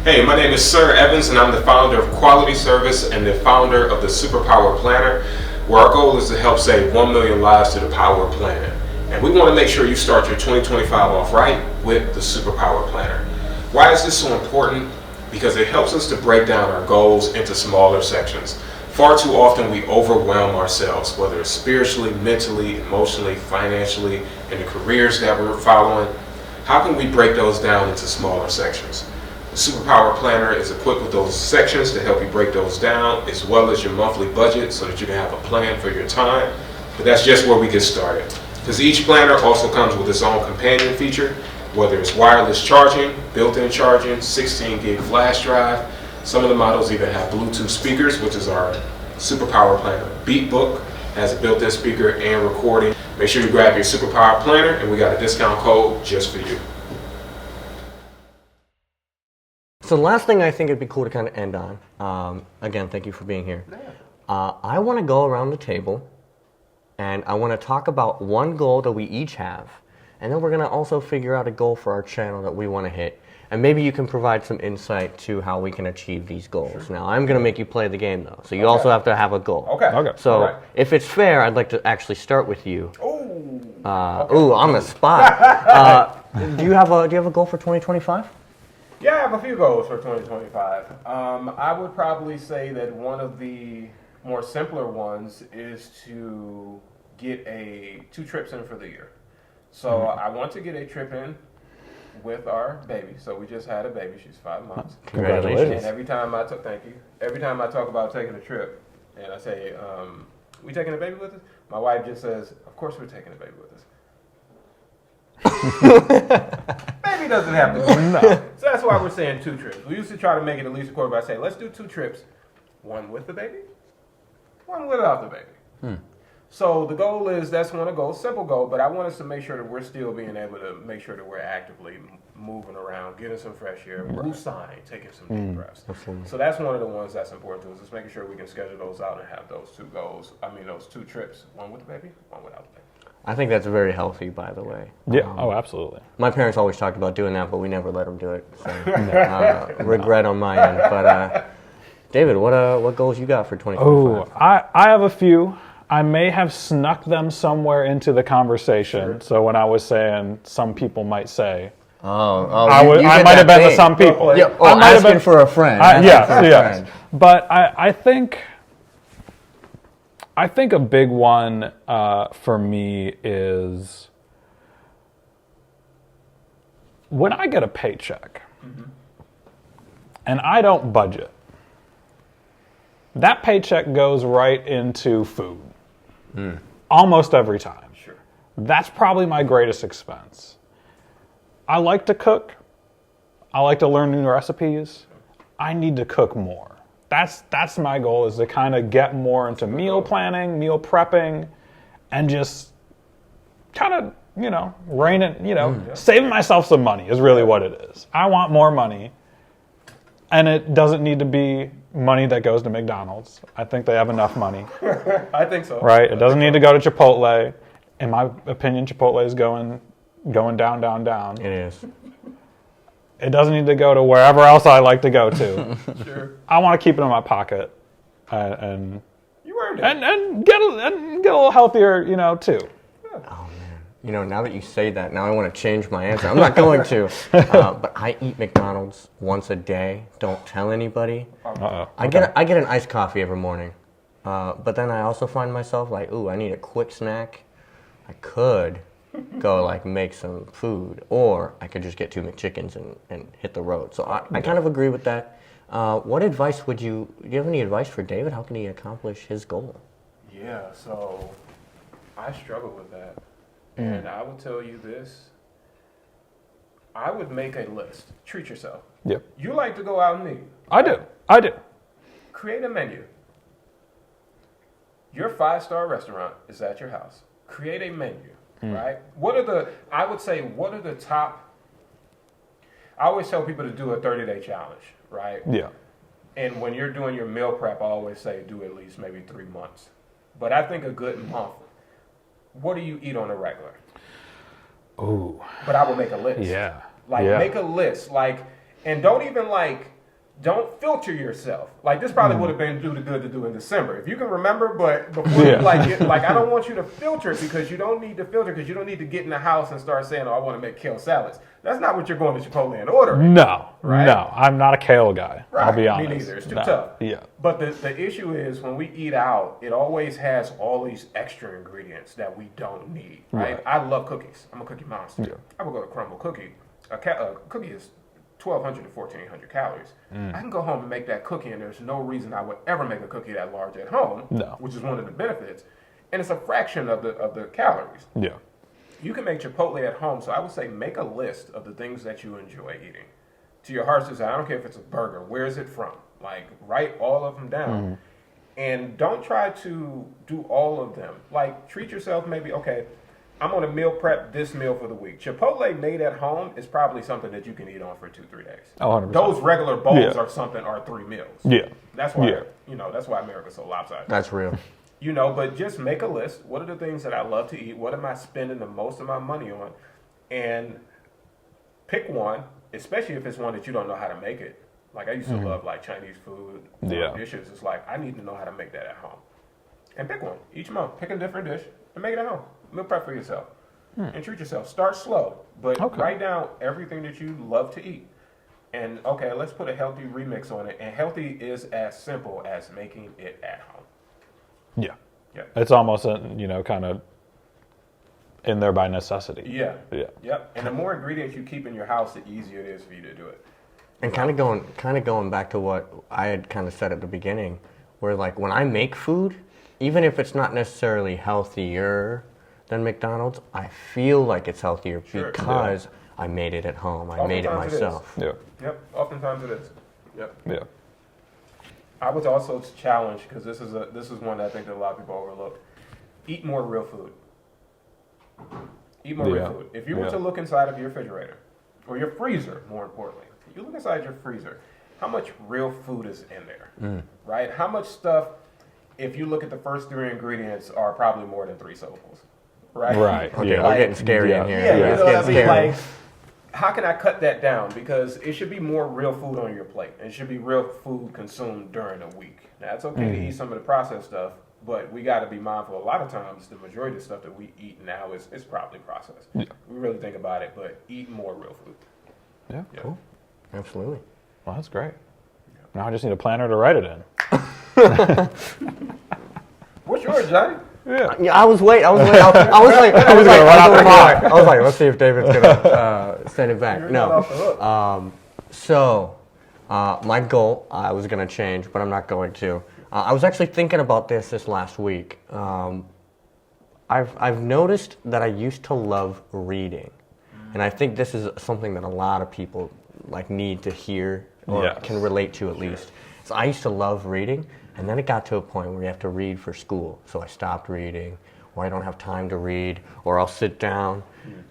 Hey, my name is Sir Evans, and I'm the founder of Quality Service and the founder of the Superpower Planner, where our goal is to help save 1 million lives through the power of planning. And we want to make sure you start your 2025 off right with the Superpower Planner. Why is this so important? Because it helps us to break down our goals into smaller sections. Far too often we overwhelm ourselves, whether it's spiritually, mentally, emotionally, financially, in the careers that we're following. How can we break those down into smaller sections? The Superpower Planner is equipped with those sections to help you break those down, as well as your monthly budget so that you can have a plan for your time. But that's just where we get started. Because each planner also comes with its own companion feature, whether it's wireless charging, built-in charging, 16 gig flash drive. Some of the models even have Bluetooth speakers, which is our Superpower Planner Beat Book, has a built-in speaker and recording. Make sure you grab your Superpower Planner, and we got a discount code just for you. So the last thing I think it'd be cool to kind of end on, again, thank you for being here. I want to go around the table and I want to talk about one goal that we each have. And then we're going to also figure out a goal for our channel that we want to hit. and maybe you can provide some insight to how we can achieve these goals. Now, I'm going to make you play the game, though, so you also have to have a goal. Okay. So, All right. if it's fair, I'd like to actually start with you. Ooh. Ooh, on the spot. Do you have a goal for 2025? Yeah, I have a few goals for 2025. I would probably say that one of the more simpler ones is to get 2 trips in for the year. So I want to get a trip in with our baby. So we just had a baby. She's 5 months. Congratulations. And every time I thank you. Every time I talk about taking a trip, and I say, "We taking a baby with us?" My wife just says, "Of course we're taking a baby with us." Baby doesn't have to go. No. So that's why we're saying 2 trips. We used to try to make it at least a quarter, but I say, let's do 2 trips. One with the baby, one without the baby. So the goal is, that's one of the goals, simple goal, but I want us to make sure that we're still being able to make sure that we're actively moving around, getting some fresh air, woosahing, taking some deep breaths. Absolutely. So that's one of the ones that's important to us, is making sure we can schedule those out and have those 2 goals. Those 2 trips, one with the baby, one without the baby. I think that's very healthy, by the way. Yeah. Oh, absolutely. My parents always talked about doing that, but we never let them do it. So, regret on my end. But David, what goals you got for 2025? Oh, I have a few. I may have snuck them somewhere into the conversation. Sure. So when I was saying some people might say, I I might have been the some people. Yeah, I might have asking been, for a friend. yes. But I think a big one for me is when I get a paycheck and I don't budget, that paycheck goes right into food. Almost every time. Sure. That's probably my greatest expense. I like to cook. I like to learn new recipes. I need to cook more. That's my goal, is to kind of get more into meal planning, meal prepping, and just kind of, saving myself some money is really what it is. I want more money, and it doesn't need to be money that goes to McDonald's. I think they have enough money. I think so. Right? It doesn't need to go to Chipotle. In my opinion, Chipotle is going down. It is. It doesn't need to go to wherever else I like to go to. Sure. I want to keep it in my pocket and You earned it. and get a little healthier, too. Oh man, now that you say that, now I want to change my answer. I'm not going to, but I eat McDonald's once a day. Don't tell anybody. Uh-oh. I get an iced coffee every morning, but then I also find myself like, ooh, I need a quick snack. I could go make some food, or I could just get 2 McChickens and hit the road. So I kind of agree with that. What advice do you have any advice for David? How can he accomplish his goal? Yeah, so I struggle with that. And I will tell you this. I would make a list. Treat yourself. Yep. You like to go out and eat. I do. Create a menu. Your 5-star restaurant is at your house. Create a menu, right? What are the top, I always tell people to do a 30-day challenge, right? Yeah. And when you're doing your meal prep, I always say do at least maybe 3 months. But I think a good month, what do you eat on a regular? Ooh. But I will make a list. Yeah. Make a list. And don't filter yourself. This probably would have been good to do in December, if you can remember. But before I don't want you to filter it, because you don't need to filter, because you don't need to get in the house and start saying, "Oh, I want to make kale salads." That's not what you're going to Chipotle and ordering. No, right? No, I'm not a kale guy. Right. I'll be honest. Me neither. It's too tough. Yeah. But the issue is, when we eat out, it always has all these extra ingredients that we don't need. Right? I love cookies. I'm a cookie monster. Yeah. I will go to Crumble Cookie. A cookie is 1,200 to 1,400 calories. I can go home and make that cookie, and there's no reason I would ever make a cookie that large at home. No. Which is one of the benefits, and it's a fraction of the calories. Yeah. You can make Chipotle at home, so I would say make a list of the things that you enjoy eating. To your heart's desire, I don't care if it's a burger. Where is it from? Write all of them down. And don't try to do all of them. Treat yourself, maybe, okay, I'm going to meal prep this meal for the week. Chipotle made at home is probably something that you can eat on for 2-3 days. Oh, 100%. Those regular bowls are 3 meals. Yeah. That's why, that's why America's so lopsided. That's real. But just make a list. What are the things that I love to eat? What am I spending the most of my money on? And pick one especially if it's one that you don't know how to make it. Like I used to love like Chinese food dishes. It's like I need to know how to make that at home. And pick one each month. Pick a different dish and make it at home. Meal prep for yourself and treat yourself. Start slow, but write down everything that you love to eat. And okay, let's put a healthy remix on it. And healthy is as simple as making it at home. Yeah. Yeah. It's almost, kind of in there by necessity. Yeah. Yeah. Yep. And the more ingredients you keep in your house, the easier it is for you to do it. And kind of going back to what I had kind of said at the beginning, where like when I make food, even if it's not necessarily healthier than McDonald's, I feel like it's healthier because I made it at home. I made it myself. Yeah. Yep. Oftentimes it is. Yep. Yeah. I was also challenged because this is one that I think that a lot of people overlook. Eat more real food. Eat more real food. If you were to look inside of your refrigerator or your freezer, more importantly, if you look inside your freezer, how much real food is in there, right? How much stuff, if you look at the first 3 ingredients, are probably more than 3 syllables, right? Right. Okay, we're getting scary in here. Yeah, you it's know what I getting mean? scary. Like, how can I cut that down? Because it should be more real food on your plate. It should be real food consumed during a week. Now, it's okay to eat some of the processed stuff, but we got to be mindful. A lot of times, the majority of the stuff that we eat now is probably processed. Yeah. We really think about it, but eat more real food. Yeah. Yeah. Cool. Absolutely. Well, that's great. Now I just need a planner to write it in. What's yours, Johnny? Yeah, I was waiting. I was like, let's see if David's gonna send it back. You're not off the hook. My goal I was gonna change, but I'm not going to. I was actually thinking about this last week. I've noticed that I used to love reading, and I think this is something that a lot of people like need to hear or can relate to at least. So I used to love reading, and then it got to a point where you have to read for school. So I stopped reading, or I don't have time to read, or I'll sit down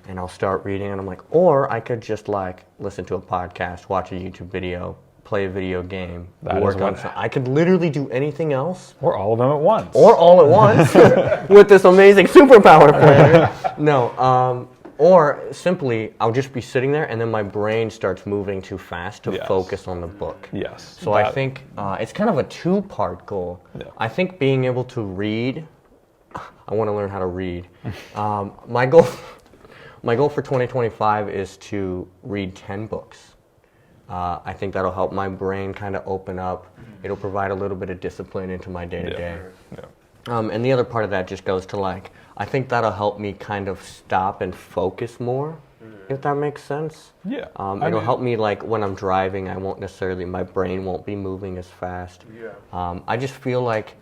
and I'll start reading, and I'm like, or I could just like listen to a podcast, watch a YouTube video, play a video game, work on something. I could literally do anything else. Or all of them at once. Or all at once with this amazing superpower planner. Or simply, I'll just be sitting there, and then my brain starts moving too fast to focus on the book. Yes. So I think it's kind of a 2-part goal. Yeah. I think being able to read, I want to learn how to read. My goal for 2025 is to read 10 books. I think that'll help my brain kind of open up. It'll provide a little bit of discipline into my day-to-day. And the other part of that just goes to like, I think that'll help me kind of stop and focus more, if that makes sense. Yeah. It'll help me like when I'm driving, my brain won't be moving as fast. Yeah. I just feel like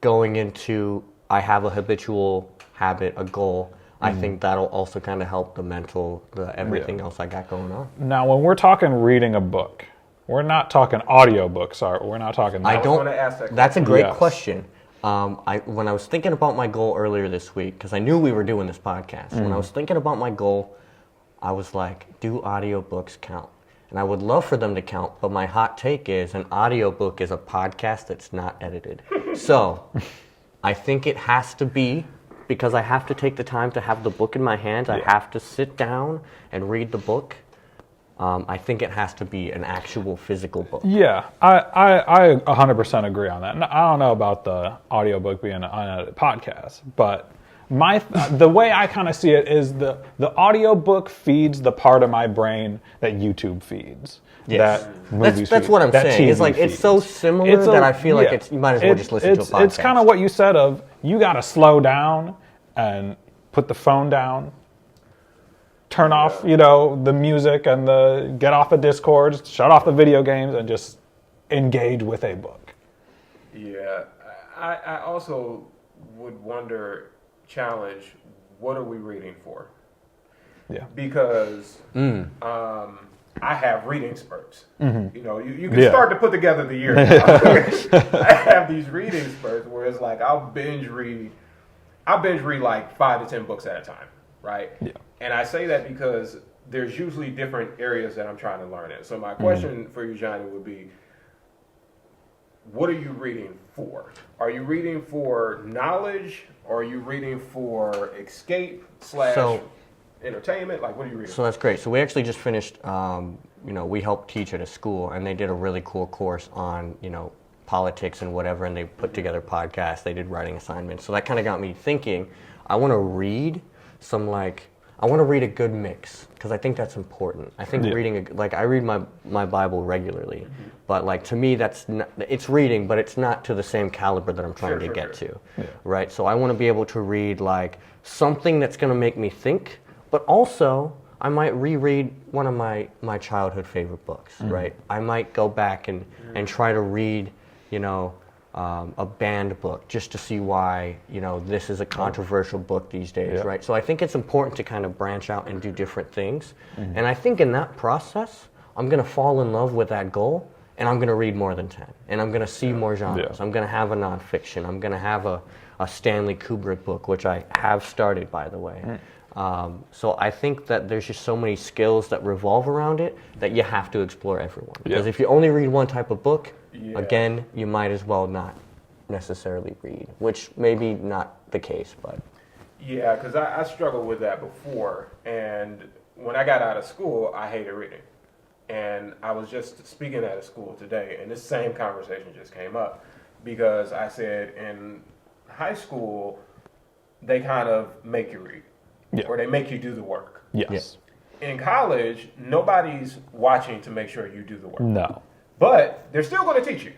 going into, I have a habitual habit, a goal. I think that'll also kind of help the mental, everything else I got going on. Now, when we're talking reading a book, we're not talking audiobooks. We're not talking. I was gonna ask that That's a great Yes. question. When I was thinking about my goal earlier this week, because I knew we were doing this podcast, when I was thinking about my goal, I was like, do audiobooks count? And I would love for them to count, but my hot take is an audiobook is a podcast that's not edited. So I think it has to be, because I have to take the time to have the book in my hands. I have to sit down and read the book. I think it has to be an actual physical book. Yeah, I 100% agree on that. And I don't know about the audiobook being an unedited podcast, but the way I kind of see it is the audiobook feeds the part of my brain that YouTube feeds. Yes. That movies That's feed, what I'm that saying. It's TV like it's feeds. so similar that I feel like you might as well just listen to a podcast. It's kind of what you said of you got to slow down and put the phone down, turn off the music and get off of Discord, shut off the video games, and just engage with a book. Yeah, I also would challenge, what are we reading for? Yeah. Because I have reading spurts. Mm-hmm. You can start to put together the year. I have these reading spurts where it's like I'll binge read like 5 to 10 books at a time, right? Yeah. And I say that because there's usually different areas that I'm trying to learn in. So my question for you, Johnny, would be, what are you reading for? Are you reading for knowledge? Or are you reading for escape / entertainment? Like, what are you reading? So that's great. So we actually just finished, we helped teach at a school, and they did a really cool course on, politics and whatever, and they put together podcasts, they did writing assignments. So that kind of got me thinking, I want to read I want to read a good mix, because I think that's important. I think reading, I read my Bible regularly, but to me it's reading, but it's not to the same caliber that I'm trying to get to, right? So I want to be able to read something that's going to make me think, but also I might reread one of my childhood favorite books, right? I might go back and try to read, a banned book just to see why, this is a controversial book these days, right? So I think it's important to kind of branch out and do different things. And I think in that process, I'm going to fall in love with that goal, and I'm going to read more than 10. And I'm going to see more genres. I'm going to have a nonfiction. I'm going to have a Stanley Kubrick book, which I have started, by the way. So I think that there's just so many skills that revolve around it that you have to explore everyone. Because if you only read one type of book, again, you might as well not necessarily read, which may be not the case, but... Yeah, because I struggled with that before, and when I got out of school, I hated reading. And I was just speaking at a school today, and this same conversation just came up, because I said in high school, they kind of make you read, or they make you do the work. Yes. In college, nobody's watching to make sure you do the work. No. But they're still going to teach you.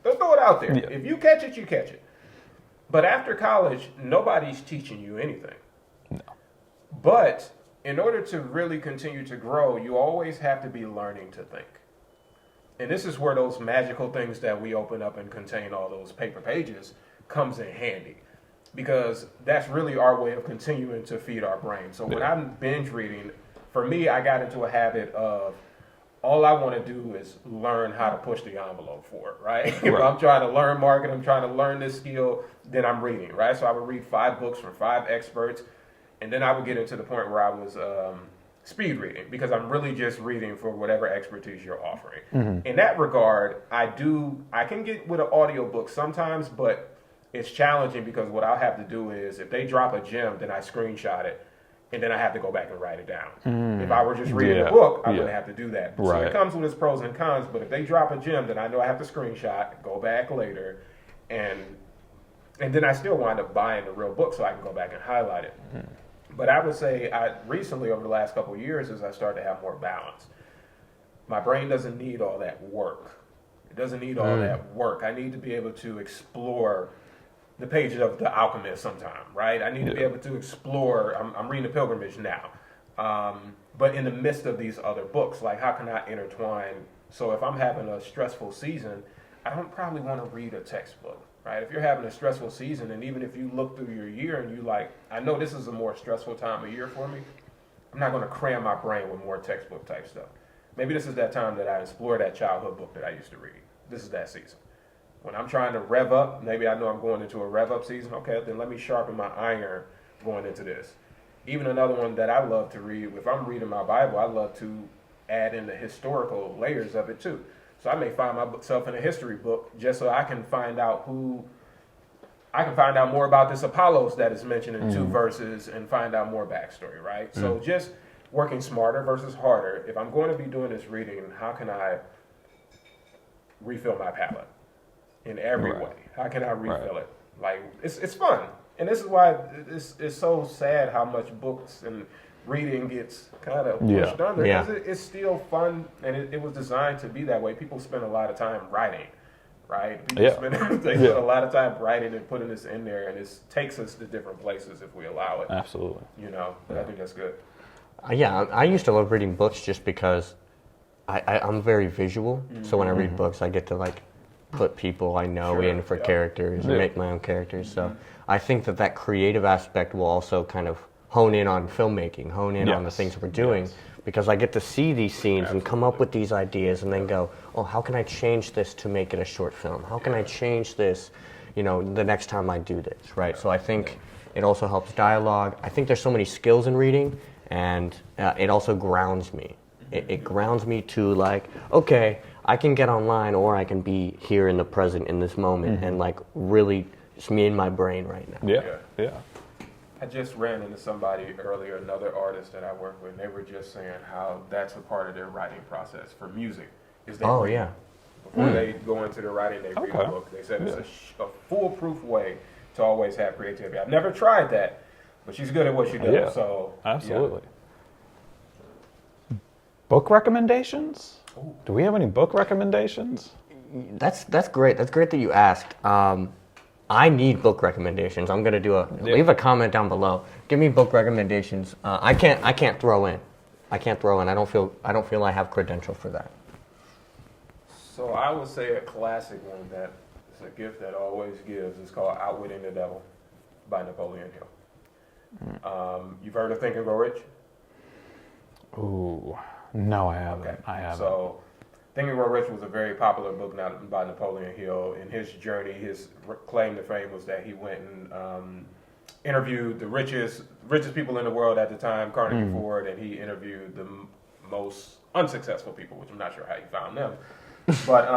Let's throw it out there. Yeah. If you catch it, you catch it. But after college, nobody's teaching you anything. No. But in order to really continue to grow, you always have to be learning to think. And this is where those magical things that we open up and contain all those paper pages comes in handy. Because that's really our way of continuing to feed our brain. So when I'm binge reading, for me, I got into a habit of all I want to do is learn how to push the envelope for it, right? If I'm trying to learn marketing, I'm trying to learn this skill, then I'm reading, right? So I would read 5 books from 5 experts, and then I would get into the point where I was speed reading, because I'm really just reading for whatever expertise you're offering. In that regard, I can get with an audiobook sometimes, but it's challenging because what I'll have to do is, if they drop a gem, then I screenshot it, and then I have to go back and write it down. If I were just reading a book, I wouldn't have to do that. So it comes with its pros and cons, but if they drop a gem, then I know I have to screenshot, go back later, and then I still wind up buying the real book so I can go back and highlight it. But I would say recently, over the last couple of years, as I started to have more balance, my brain doesn't need all that work. It doesn't need all that work. I need to be able to explore the pages of The Alchemist sometime, right? I need to be able to explore, I'm reading The Pilgrimage now, but in the midst of these other books, how can I intertwine? So if I'm having a stressful season, I don't probably want to read a textbook, right? If you're having a stressful season, and even if you look through your year and you I know this is a more stressful time of year for me, I'm not going to cram my brain with more textbook type stuff. Maybe this is that time that I explore that childhood book that I used to read. This is that season. When I'm trying to rev up, maybe I know I'm going into a rev up season. Okay, then let me sharpen my iron going into this. Even another one that I love to read, if I'm reading my Bible, I love to add in the historical layers of it too. So I may find myself in a history book just so I can find out more about this Apollos that is mentioned in 2 verses and find out more backstory, right? So just working smarter versus harder. If I'm going to be doing this reading, how can I refill my palate? In every way. How can I refill it? It's fun. And this is why it's so sad how much books and reading gets kind of pushed under. Because it's still fun, and it was designed to be that way. People spend a lot of time writing, right? People spend a lot of time writing and putting this in there, and it takes us to different places if we allow it. Absolutely. But I think that's good. I used to love reading books just because I'm very visual. So when I read books, I get to put people I know in for characters and make my own characters. So I think that creative aspect will also kind of hone in on filmmaking, hone in on the things we're doing, because I get to see these scenes and come up with these ideas and then go, oh, how can I change this to make it a short film? How can I change this, the next time I do this, right? So I think it also helps dialogue. I think there's so many skills in reading, and it also grounds me. It grounds me to okay, I can get online, or I can be here in the present in this moment, and really, it's me and my brain right now. Yeah. I just ran into somebody earlier, another artist that I work with, and they were just saying how that's a part of their writing process for music. Is they read. yeah. Before they go into the writing, they read a book. They said it's a foolproof way to always have creativity. I've never tried that, but she's good at what she does. Yeah, So absolutely. Book recommendations? Ooh. Do we have any book recommendations? That's great. That's great that you asked. I need book recommendations. I'm gonna leave a comment down below. Give me book recommendations. I can't throw in. I don't feel I have credential for that. So I would say a classic one that is a gift that always gives is called Outwitting the Devil by Napoleon Hill. You've heard of Think and Grow Rich? Ooh, no, I haven't. Okay. I haven't. So Think and Grow Rich was a very popular book now by Napoleon Hill. In his journey, his claim to fame was that he went and interviewed the richest people in the world at the time, Carnegie Ford, and he interviewed the most unsuccessful people, which I'm not sure how he found them. But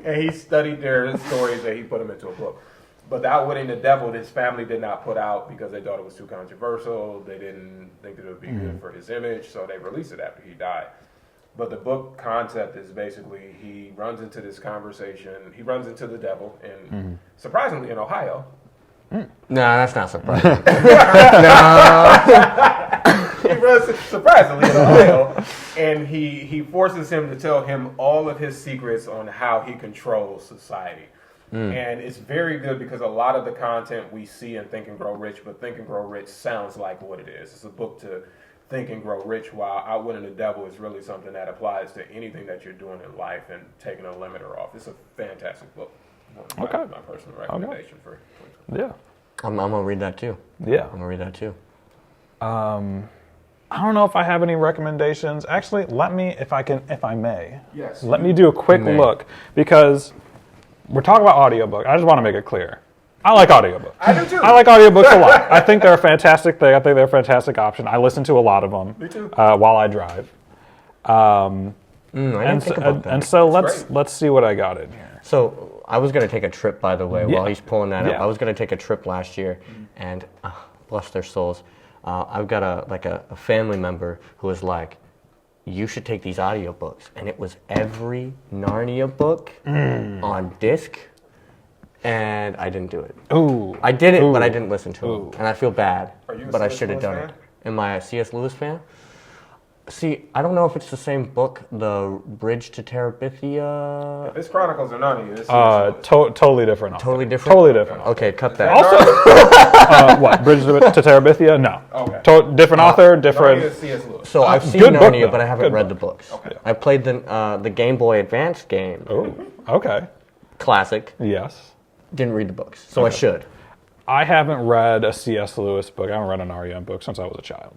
and he studied their stories and he put them into a book. But the Outwitting the Devil, his family did not put out because they thought it was too controversial. They didn't think that it would be good for his image, so they released it after he died. But the book concept is basically he runs into this conversation. He runs into the devil, and surprisingly in Ohio. No, that's not surprising. He runs surprisingly in Ohio, and he forces him to tell him all of his secrets on how he controls society. And it's very good because a lot of the content we see in Think and Grow Rich, but Think and Grow Rich sounds like what it is. It's a book to Think and Grow Rich, while Outwitting the Devil is really something that applies to anything that you're doing in life and taking a limiter off. It's a fantastic book. My personal recommendation for 2020. Yeah. I'm gonna read that too. Yeah. I'm gonna read that too. I don't know if I have any recommendations. Actually, let me, if I may. Yes. Let me do a quick look, because we're talking about audiobook. I just want to make it clear. I like audiobooks. I do too. I like audiobooks a lot. I think they're a fantastic thing. I think they're a fantastic option. I listen to a lot of them. Me too. While I drive. I didn't think about that. And so That's let's see what I got in here. So I was gonna take a trip, by the way, while he's pulling that up. Yeah. I was gonna take a trip last year, and bless their souls, I've got a family member who was like, "You should take these audiobooks," and it was every Narnia book on disc, and I didn't do it. Ooh. I did it, but I didn't listen to them, and I feel bad. Are you a but I C.S. should have Lewis done fan? it. Am I a C.S. Lewis fan? See, I don't know if it's the same book, The Bridge to Terabithia. If it's Chronicles of Narnia, it's Totally different. author. Totally different? Totally different. Okay, cut that. Also, what? Bridge to Terabithia? No. Okay. Different author, Narnia different. is C.S. Lewis. So I've seen good book, Narnia, though. but I haven't Good read book. the books. Okay. I played the Game Boy Advance game. Oh, okay. Classic. Yes. Didn't read the books, so I should. I haven't read a C.S. Lewis book. I haven't read an Narnia book since I was a child.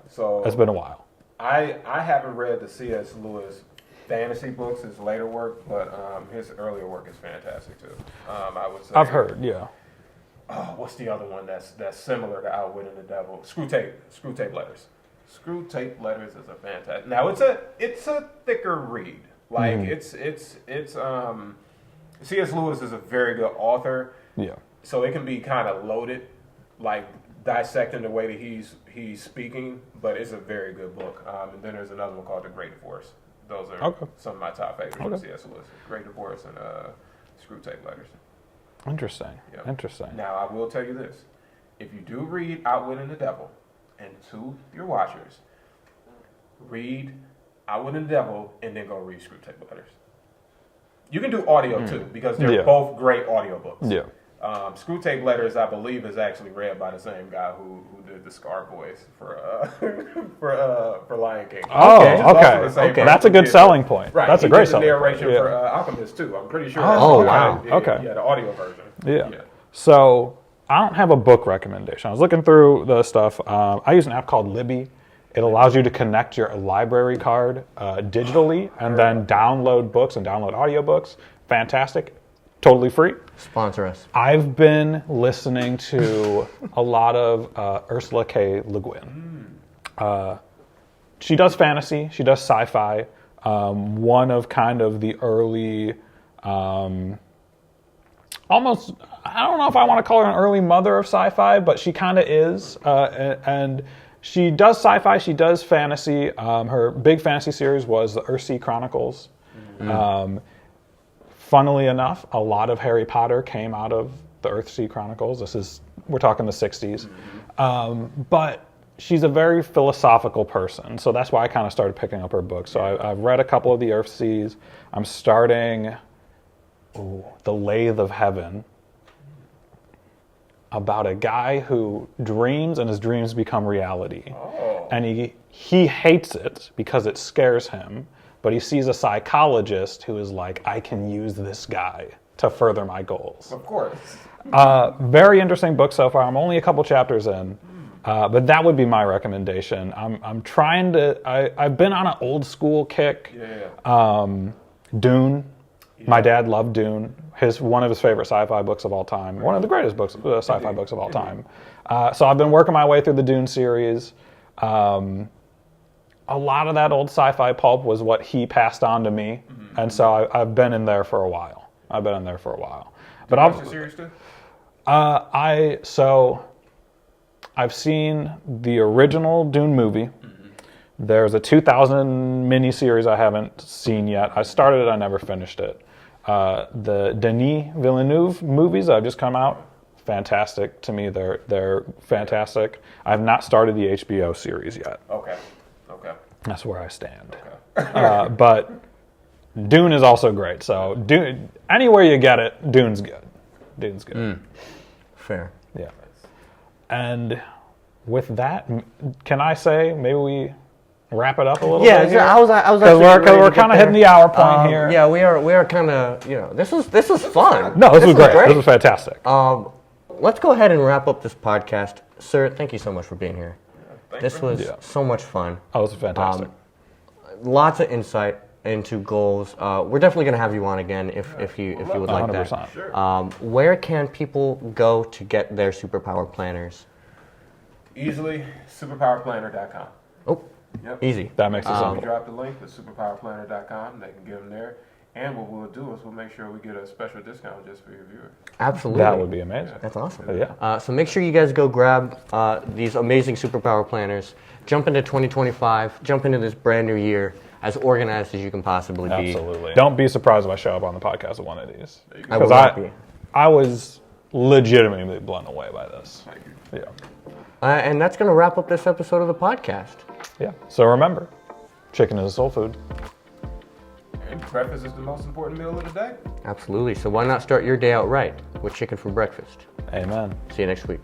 So It's been a while. I haven't read the C.S. Lewis fantasy books, his later work, but his earlier work is fantastic too. I would say. I've heard, yeah. What's the other one that's similar to Outwitting the Devil? Screw Tape Letters. Screw Tape Letters is a fantastic. Now it's a thicker read. Like it's C.S. Lewis is a very good author. Yeah. So it can be kind of loaded, like dissecting the way that he's speaking, but it's a very good book. And then there's another one called The Great Divorce. Those are some of my top favorites from C.S. Lewis. Great Divorce and Screw Tape Letters. Interesting. Yep. Interesting. Now, I will tell you this. If you do read Outwitting the Devil, and to your watchers, read Outwitting the Devil and then go read Screw Tape Letters. You can do audio too, because they're both great audiobooks. Yeah. Screw Tape Letters, I believe, is actually read by the same guy who did the Scar voice for Lion King. Oh, Which is also the same okay. person That's a who good did selling point. Right. That's a he great did selling the narration point. for Alchemist too. I'm pretty sure. Oh, wow. Okay. Yeah, the audio version. Yeah. So I don't have a book recommendation. I was looking through the stuff. I use an app called Libby. It allows you to connect your library card digitally and then download books and download audiobooks. Fantastic. Totally free. Sponsor us. I've been listening to a lot of Ursula K. Le Guin. She does fantasy. She does sci-fi. One of kind of the early, almost, I don't know if I want to call her an early mother of sci-fi, but she kind of is. And she does sci-fi, she does fantasy. Her big fantasy series was the Earthsea Chronicles. Funnily enough, a lot of Harry Potter came out of the Earthsea Chronicles. We're talking the 60s. But she's a very philosophical person, so that's why I kind of started picking up her books. So I've read a couple of the Earthseas. I'm starting The Lathe of Heaven, about a guy who dreams and his dreams become reality. And he hates it because it scares him, but he sees a psychologist who is like, I can use this guy to further my goals. Of course. Very interesting book so far. I'm only a couple chapters in, but that would be my recommendation. I'm trying to, I've been on an old school kick. Dune. My dad loved Dune. One of his favorite sci-fi books of all time. One of the greatest books, sci-fi books of all time. So I've been working my way through the Dune series. A lot of that old sci-fi pulp was what he passed on to me, and so I've been in there for a while. But What's your series too? I've seen the original Dune movie. There's a 2000 miniseries I haven't seen yet. I started it, I never finished it. The Denis Villeneuve movies that have just come out, fantastic to me. They're fantastic. I have not started the HBO series yet. Okay. That's where I stand. But Dune is also great. So Dune, anywhere you get it, Dune's good. Fair. Yeah. And with that, can I say maybe we wrap it up a little bit? Yeah, here? I was actually Because ready we're to get kind of hitting there. the hour point here. Yeah, we are kind of, this was fun. No, this was great. This was fantastic. Let's go ahead and wrap up this podcast. Sir, thank you so much for being here. This was so much fun. Oh, this was fantastic. Lots of insight into goals. We're definitely going to have you on again if you would like 100%. that. Sure. Where can people go to get their superpower planners? Easily, superpowerplanner.com. Oh, Yep. easy. That makes it We simple. drop the link to superpowerplanner.com. They can get them there. And what we'll do is we'll make sure we get a special discount just for your viewers. Absolutely. That would be amazing. That's awesome. Yeah. So make sure you guys go grab these amazing superpower planners. Jump into 2025. Jump into this brand new year as organized as you can possibly be. Absolutely. Don't be surprised if I show up on the podcast with one of these. I will Because not be. I was legitimately blown away by this. Thank you. Yeah. And that's going to wrap up this episode of the podcast. Yeah. So remember, chicken is a soul food. And breakfast is the most important meal of the day. Absolutely. So why not start your day out right with chicken for breakfast? Amen. See you next week.